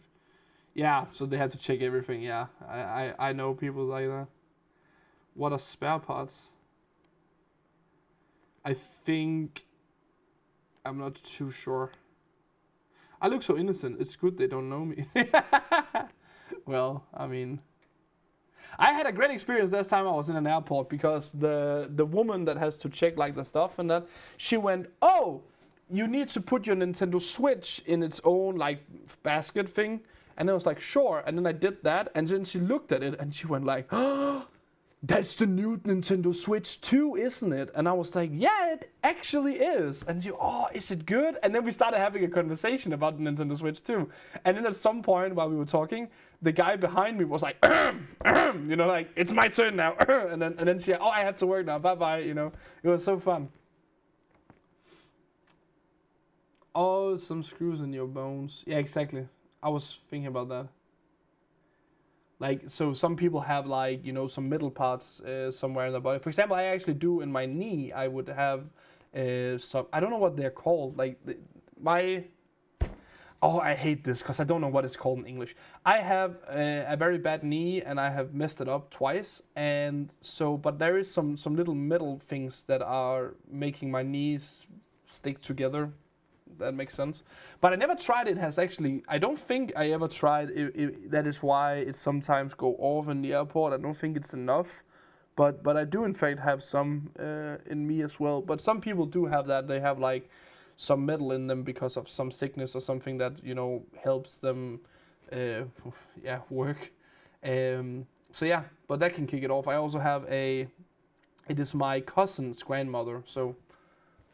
Yeah, so they had to check everything, yeah. I know people like that. What are spare parts? I think... I'm not too sure. I look so innocent. It's good they don't know me. Well, I mean... I had a great experience last time I was in an airport because the woman that has to check like the stuff and that, she went, oh, you need to put your Nintendo Switch in its own like basket thing. And I was like, sure. And then I did that. And then she looked at it and she went like, oh, that's the new Nintendo Switch 2, isn't it? And I was like, yeah, it actually is. And she, oh, is it good? And then we started having a conversation about the Nintendo Switch 2. And then at some point while we were talking, the guy behind me was like, like, it's my turn now. and then she, oh, I have to work now. Bye-bye, It was so fun. Oh, some screws in your bones. Yeah, exactly. I was thinking about that. Like, so some people have like, some metal parts somewhere in the body. For example, I actually do in my knee. I would have some, I don't know what they're called. Like oh, I hate this because I don't know what it's called in English. I have a very bad knee and I have messed it up twice. And so, but there is some little metal things that are making my knees stick together. That makes sense. But I never tried it. Has actually, I don't think I ever tried it. That is why it sometimes go off in the airport. I don't think it's enough. But I do in fact have some in me as well. But some people do have that. They have like some metal in them because of some sickness or something that helps them work. So yeah, but that can kick it off. I also have it is my cousin's grandmother, so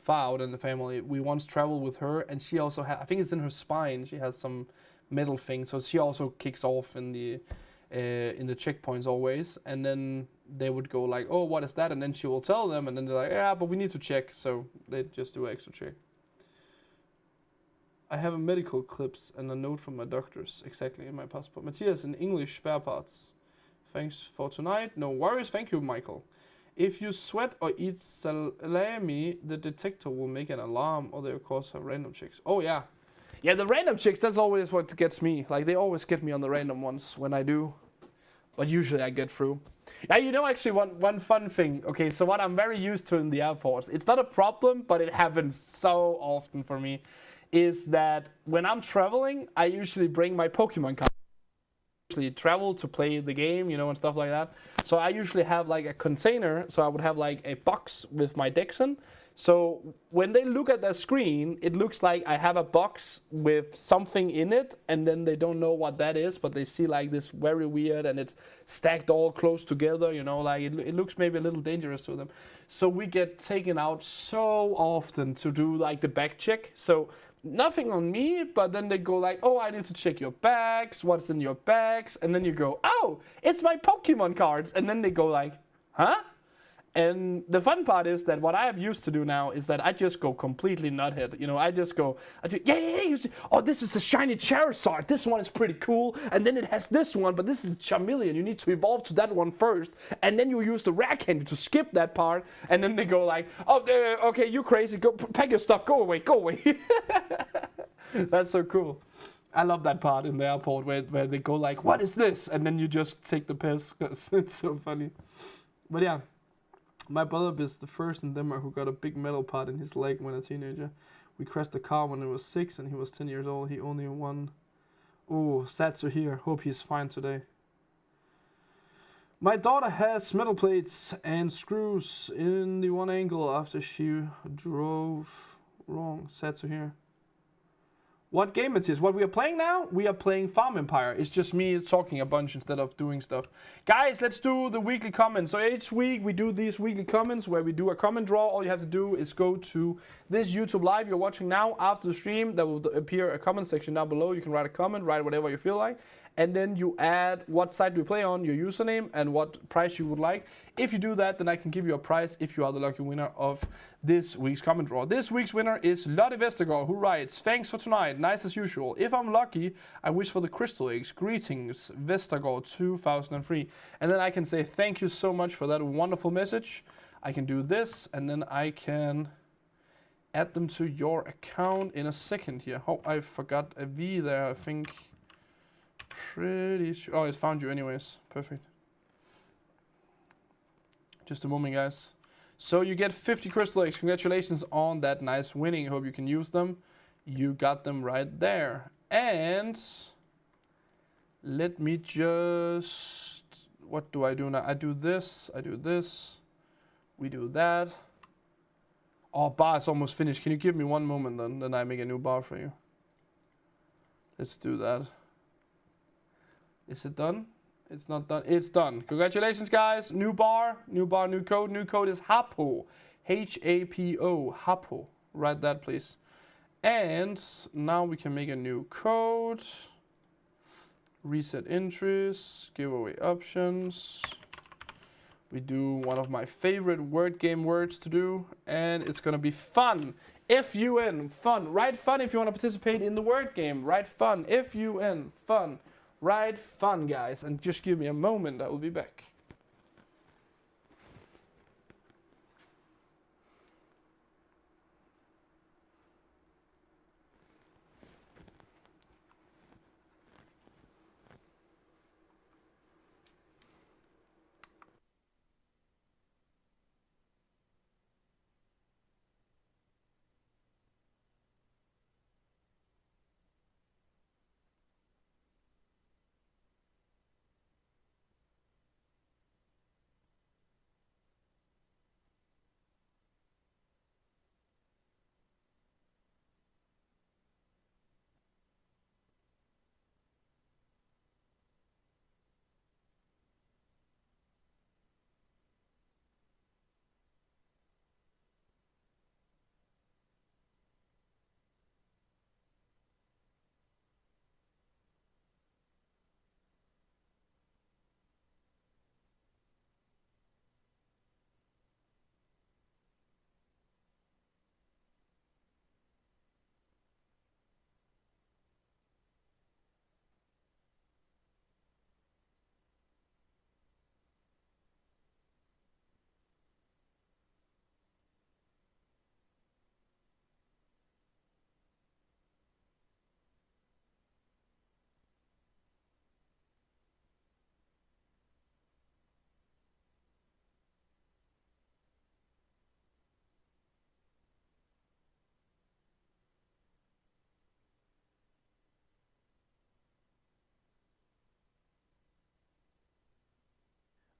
far out in the family. We once traveled with her, and she also I think it's in her spine. She has some metal thing, so she also kicks off in the checkpoints always. And then they would go like, oh, what is that? And then she will tell them, and then they're like, yeah, but we need to check. So they just do an extra check. I have a medical clips and a note from my doctors exactly in my passport. Matthias, in English, spare parts. Thanks for tonight. No worries. Thank you, Michael. If you sweat or eat salami, the detector will make an alarm, or they'll cause random checks. Oh yeah. Yeah, the random checks, that's always what gets me. Like, they always get me on the random ones when I do. But usually I get through. Yeah, actually one fun thing. Okay, so what I'm very used to in the airports, it's not a problem, but it happens so often for me, is that when I'm traveling, I usually bring my Pokemon card. Travel to play the game, and stuff like that. So I usually have like a container, so I would have like a box with my decks in. So when they look at the screen, it looks like I have a box with something in it, and then they don't know what that is, but they see like this very weird, and it's stacked all close together, like it looks maybe a little dangerous to them. So we get taken out so often to do like the back check. So nothing on me, but then they go like, oh, I need to check your bags, what's in your bags, and then you go, oh, it's my Pokemon cards, and then they go like, huh? And the fun part is that what I have used to do now is that I just go completely nuthead. You know, I do, yeah. Oh, this is a shiny Charizard. This one is pretty cool. And then it has this one, but this is a Charmeleon. You need to evolve to that one first. And then you use the rare candy to skip that part. And then they go like, oh, okay, you crazy. Go pack your stuff. Go away. That's so cool. I love that part in the airport where they go like, what is this? And then you just take the piss because it's so funny. But yeah. My brother is the first in Denmark who got a big metal part in his leg when a teenager. We crashed the car when he was 6 and he was 10 years old. He only won. Oh, sad to hear. Hope he's fine today. My daughter has metal plates and screws in the one ankle after she drove wrong. Sad to hear. What game it is? What we are playing now? We are playing Farm Empire. It's just me talking a bunch instead of doing stuff. Guys, let's do the weekly comments. So each week we do these weekly comments where we do a comment draw. All you have to do is go to this YouTube live you're watching now. After the stream, there will appear a comment section down below. You can write a comment, write whatever you feel like. And then you add what site do we play on, your username, and what price you would like. If you do that, then I can give you a prize if you are the lucky winner of this week's comment draw. This week's winner is Lotte Vestergaard, who writes, thanks for tonight, nice as usual. If I'm lucky, I wish for the crystal eggs. Greetings, Vestergaard 2003. And then I can say thank you so much for that wonderful message. I can do this, and then I can add them to your account in a second here. Oh, I forgot a V there, I think. Pretty sure. Oh, it's found you anyways. Perfect. Just a moment, guys. So you get 50 crystal eggs. Congratulations on that nice winning. Hope you can use them. You got them right there. And let me just... What do I do now? I do this. I do this. We do that. Oh, bar is almost finished. Can you give me one moment then? Then I make a new bar for you. Let's do that. Is it done? It's not done. It's done. Congratulations, guys. New bar, new code. New code is HAPO. H-A-P-O. HAPO. Write that, please. And now we can make a new code. Reset interest. Giveaway options. We do one of my favorite word game words to do. And it's going to be fun. F-U-N. Fun. Write fun if you want to participate in the word game. Write fun. F-U-N. Fun. Right, fun, guys, and just give me a moment, I will be back.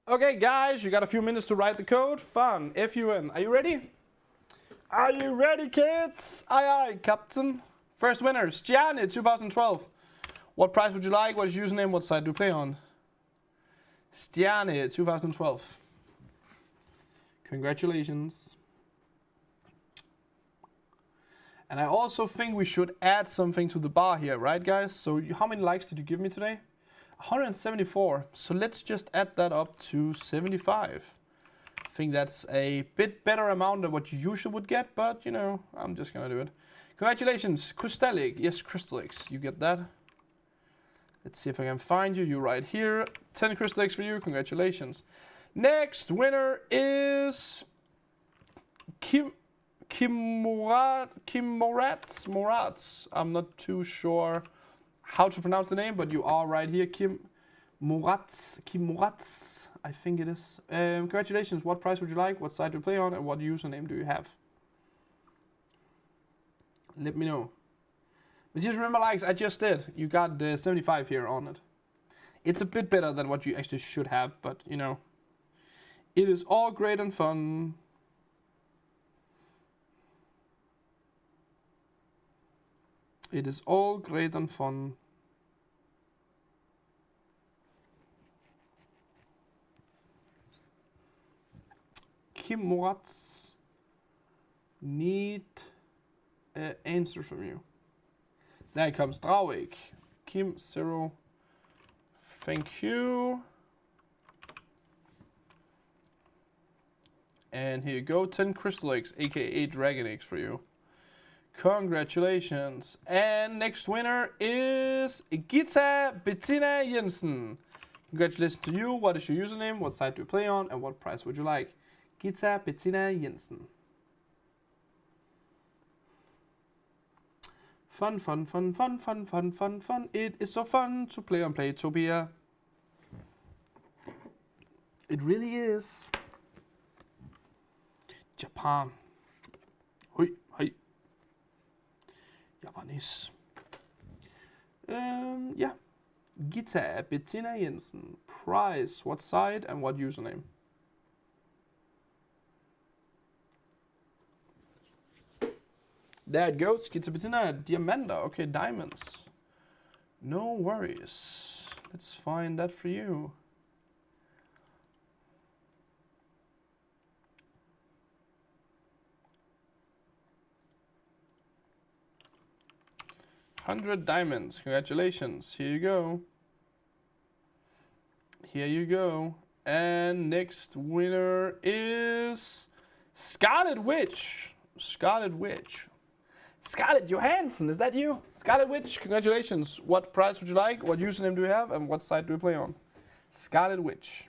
Okay, guys, you got a few minutes to write the code. Fun, F-U-N. Are you ready? Are you ready, kids? Aye, aye, Captain. First winner, Stjerne 2012. What prize would you like? What is your username? What site do you play on? Stjerne 2012. Congratulations. And I also think we should add something to the bar here, right guys? So how many likes did you give me today? 174. So let's just add that up to 75. I think that's a bit better amount than what you usually would get, but you know, I'm just gonna do it. Congratulations, Crystallic. Yes, Crystalix, you get that. Let's see if I can find you. You're right here. 10 Crystalix for you. Congratulations. Next winner is Morats. I'm not too sure how to pronounce the name, but you are right here. Kim Morats. I think it is. Congratulations. What price would you like? What side do you play on? And what username do you have? Let me know. But just remember, likes, I just did. You got the 75 here on it. It's a bit better than what you actually should have, but you know, it is all great and fun. It is all great and fun. Kim Morats need an answer from you. There comes Dravik. Kim 0. Thank you. And here you go, 10 Crystal Eggs, aka Dragon Eggs for you. Congratulations. And next winner is Gita Bettina Jensen. Congratulations to you. What is your username? What side do you play on? And what price would you like? Gita Bettina Jensen. Fun, fun, fun, fun, fun, fun, fun, fun. It is so fun to play on Playtopia. It really is. Japan. Hui, hi. Japanese. Yeah. Gita Bettina Jensen. Price, what side, and what username? There it goes. Gita Bettina. Diamanda. Okay, diamonds. No worries. Let's find that for you. $100 diamonds. Congratulations. Here you go. Here you go. And next winner is Scarlet Witch. Scarlet Witch. Scarlett Johansson, is that you? Scarlet Witch, congratulations. What price would you like? What username do you have? And what side do you play on? Scarlet Witch.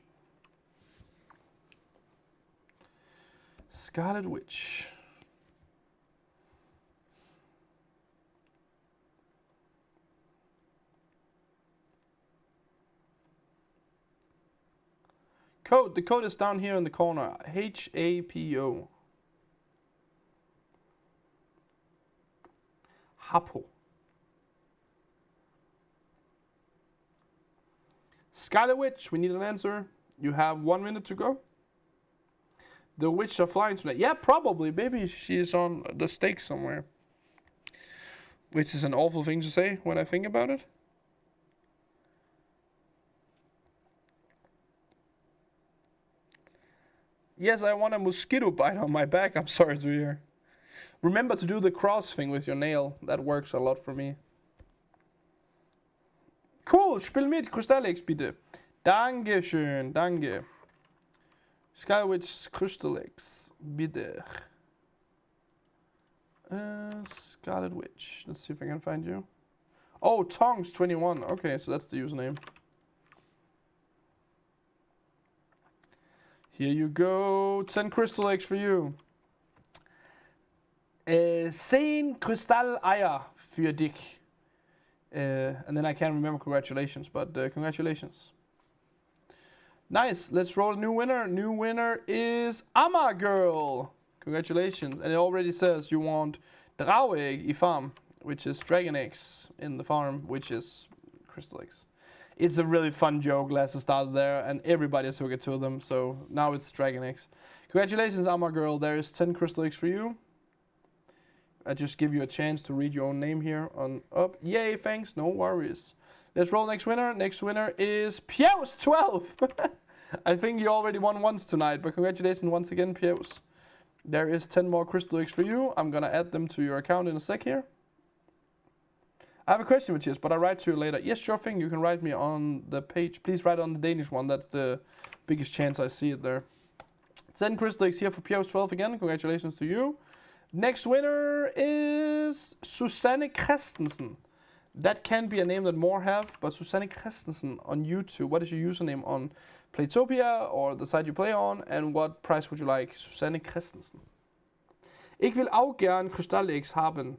Scarlet Witch. Code. The code is down here in the corner. HAPO. Hapo. Scarlet Witch, we need an answer. You have 1 minute to go. The witch are flying tonight. Yeah, probably. Maybe she is on the stake somewhere. Which is an awful thing to say when I think about it. Yes, I want a mosquito bite on my back. I'm sorry to hear. Remember to do the cross thing with your nail. That works a lot for me. Cool, spiel mit, Crystallix bitte. Dankeschön, danke. Skywitch Crystallix, bitte. Scarlet Witch. Let's see if I can find you. Oh, Tongs21. Okay, so that's the username. Here you go. 10 crystal eggs for you. 10 Kristall-Eier für dich. And then I can't remember congratulations, but congratulations. Nice. Let's roll a new winner. New winner is Amma Girl. Congratulations. And it already says you want Drauegg i farm, which is dragon eggs in the farm, which is crystal eggs. It's a really fun joke. Lasse started there, and everybody took it to them. So now it's dragon eggs. Congratulations, Amma Girl. There is 10 crystal eggs for you. I just give you a chance to read your own name here on up. Yay, thanks. No worries. Let's roll next winner. Next winner is Piaus12. I think you already won once tonight, but congratulations once again, Piaus. There is 10 more crystal eggs for you. I'm gonna add them to your account in a sec here. I have a question, Matthias, but I'll write to you later. Yes, sure thing. You can write me on the page. Please write on the Danish one. That's the biggest chance I see it there. 10 crystal eggs here for Pios 12 again. Congratulations to you. Next winner is Susanne Christensen. That can be a name that more have, but Susanne Christensen on YouTube. What is your username on Playtopia or the site you play on? And what price would you like? Susanne Christensen. Ich will auch gern Kristalleggs haben.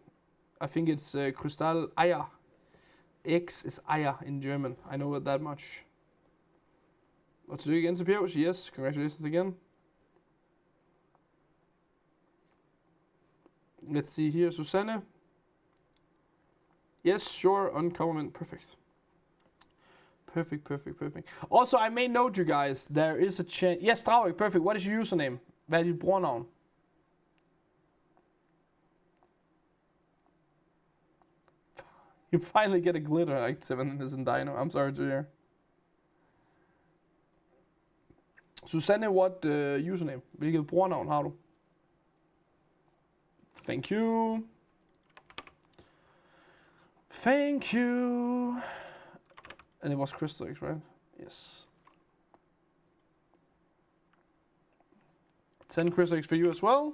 I think it's Kristall-Eier. Eggs is Eier in German. I know it that much. Og tillykke igen til Pios. Yes, congratulations again. Let's see here, Susanne. Yes, sure, uncommon, perfect. Perfect. Also, I may note you guys, there is a chance. Yes, Stravik, perfect. What is your username? Hvad er dit brugernavn? You finally get a glitter active and it's in Dino. I'm sorry to hear. Susanne, what username? Hvilket brugernavn har du? Thank you. Thank you. And it was crystal eggs, right? Yes. 10 crystal eggs for you as well.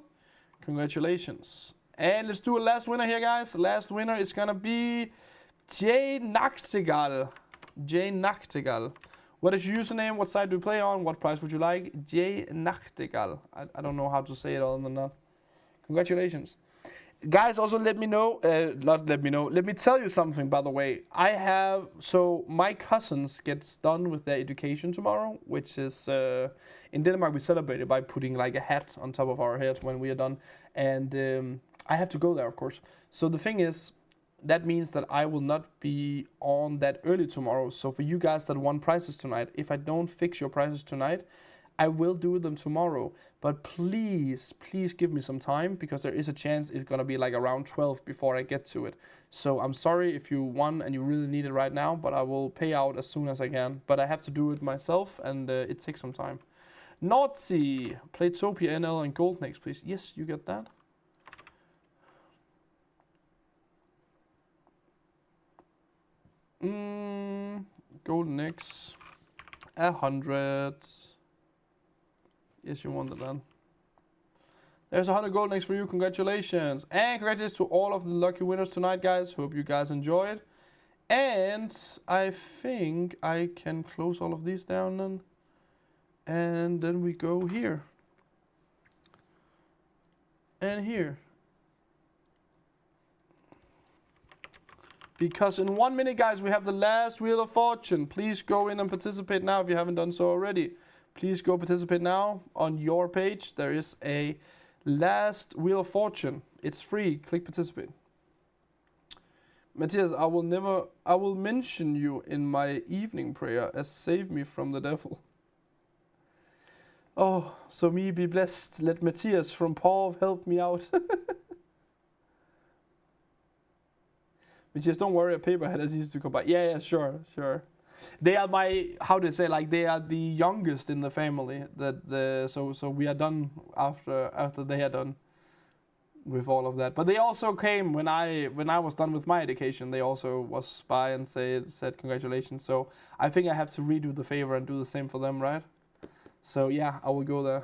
Congratulations. And let's do a last winner here, guys. Last winner is gonna be Jay Nachtigal. Jay Nachtigal. What is your username? What side do you play on? What price would you like? Jay Nachtigal. I don't know how to say it other than that. Congratulations. Guys, also let me tell you something, by the way. So my cousins gets done with their education tomorrow, which is, in Denmark we celebrate it by putting like a hat on top of our head when we are done. And I have to go there, of course. So the thing is, that means that I will not be on that early tomorrow. So for you guys that won prizes tonight, if I don't fix your prizes tonight, I will do them tomorrow, but please give me some time, because there is a chance it's gonna be like around 12 before I get to it. So I'm sorry if you won and you really need it right now, but I will pay out as soon as I can. But I have to do it myself, and it takes some time. Nazi, Playtopia NL and Gold next, please. Yes, you get that. Golden X, 100. Yes, you wanted that. There's 100 golden eggs for you. Congratulations. And congratulations to all of the lucky winners tonight, guys. Hope you guys enjoyed. And I think I can close all of these down then. And then we go here. And here. Because in 1 minute, guys, we have the last Wheel of Fortune. Please go in and participate now if you haven't done so already. Please go participate now on your page. There is a last Wheel of Fortune. It's free. Click participate. Matthias, I will mention you in my evening prayer as save me from the devil. Oh, so me be blessed. Let Matthias from Paul help me out. Matthias, don't worry, a paperhead is easy to come by. Yeah, sure. They are they are the youngest in the family. So we are done after they are done with all of that. But they also came when I was done with my education. They also was by and said congratulations. So I think I have to redo the favor and do the same for them, right? So yeah, I will go there.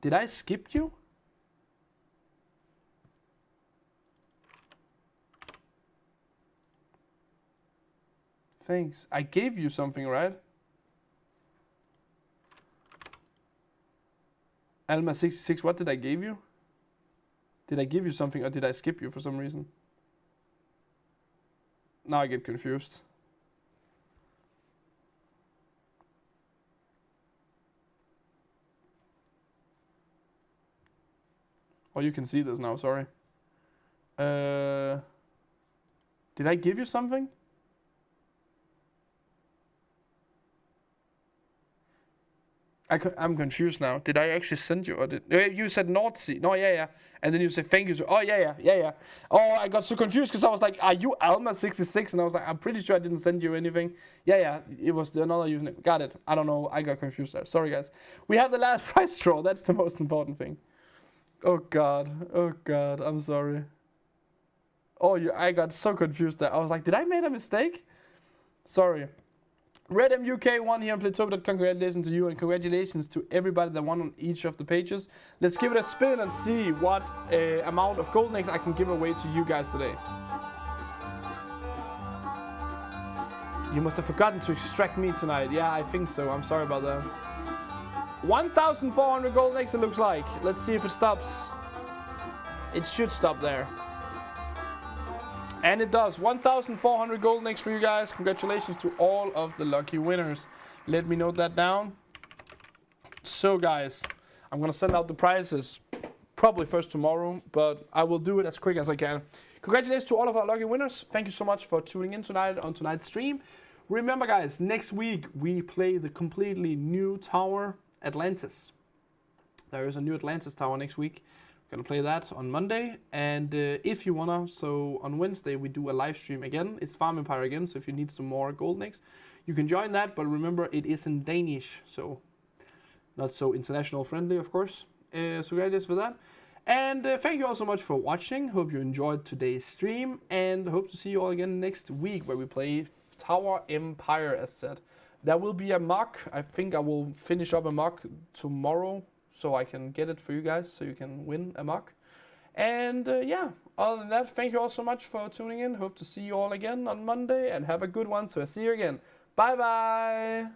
Did I skip you? Thanks. I gave you something, right? Alma 66, what did I give you? Did I give you something or did I skip you for some reason? Now I get confused. Oh, you can see this now, sorry. Did I give you something? I'm confused now. Did I actually send you, or did you said Nordsee? No, yeah. And then you said thank you. Oh, yeah. Oh, I got so confused because I was like, are you Alma66? And I was like, I'm pretty sure I didn't send you anything. Yeah. It was another username. Got it. I don't know. I got confused there. Sorry, guys. We have the last prize draw. That's the most important thing. Oh God. I'm sorry. Oh, I got so confused there. I was like, did I make a mistake? Sorry. Red MUK won here on Playtopia. Congratulations to you, and congratulations to everybody that won on each of the pages. Let's give it a spin and see what amount of golden eggs I can give away to you guys today. You must have forgotten to extract me tonight. Yeah, I think so. I'm sorry about that. 1,400 golden eggs it looks like. Let's see if it stops. It should stop there. And it does. 1,400 golden eggs for you guys. Congratulations to all of the lucky winners. Let me note that down. So guys, I'm going to send out the prizes probably first tomorrow, but I will do it as quick as I can. Congratulations to all of our lucky winners. Thank you so much for tuning in tonight on tonight's stream. Remember guys, next week we play the completely new tower, Atlantis. There is a new Atlantis tower next week. Gonna play that on Monday, and if you wanna, so on Wednesday we do a live stream again. It's Farm Empire again, so if you need some more golden eggs, you can join that. But remember, it is in Danish, so not so international friendly, of course. So congratulations for that, and thank you all so much for watching. Hope you enjoyed today's stream, and hope to see you all again next week where we play Tower Empire. As said, there will be a mock. I think I will finish up a mock tomorrow, so I can get it for you guys, so you can win a mock. And yeah, other than that, thank you all so much for tuning in. Hope to see you all again on Monday, and have a good one. So I see you again. Bye bye.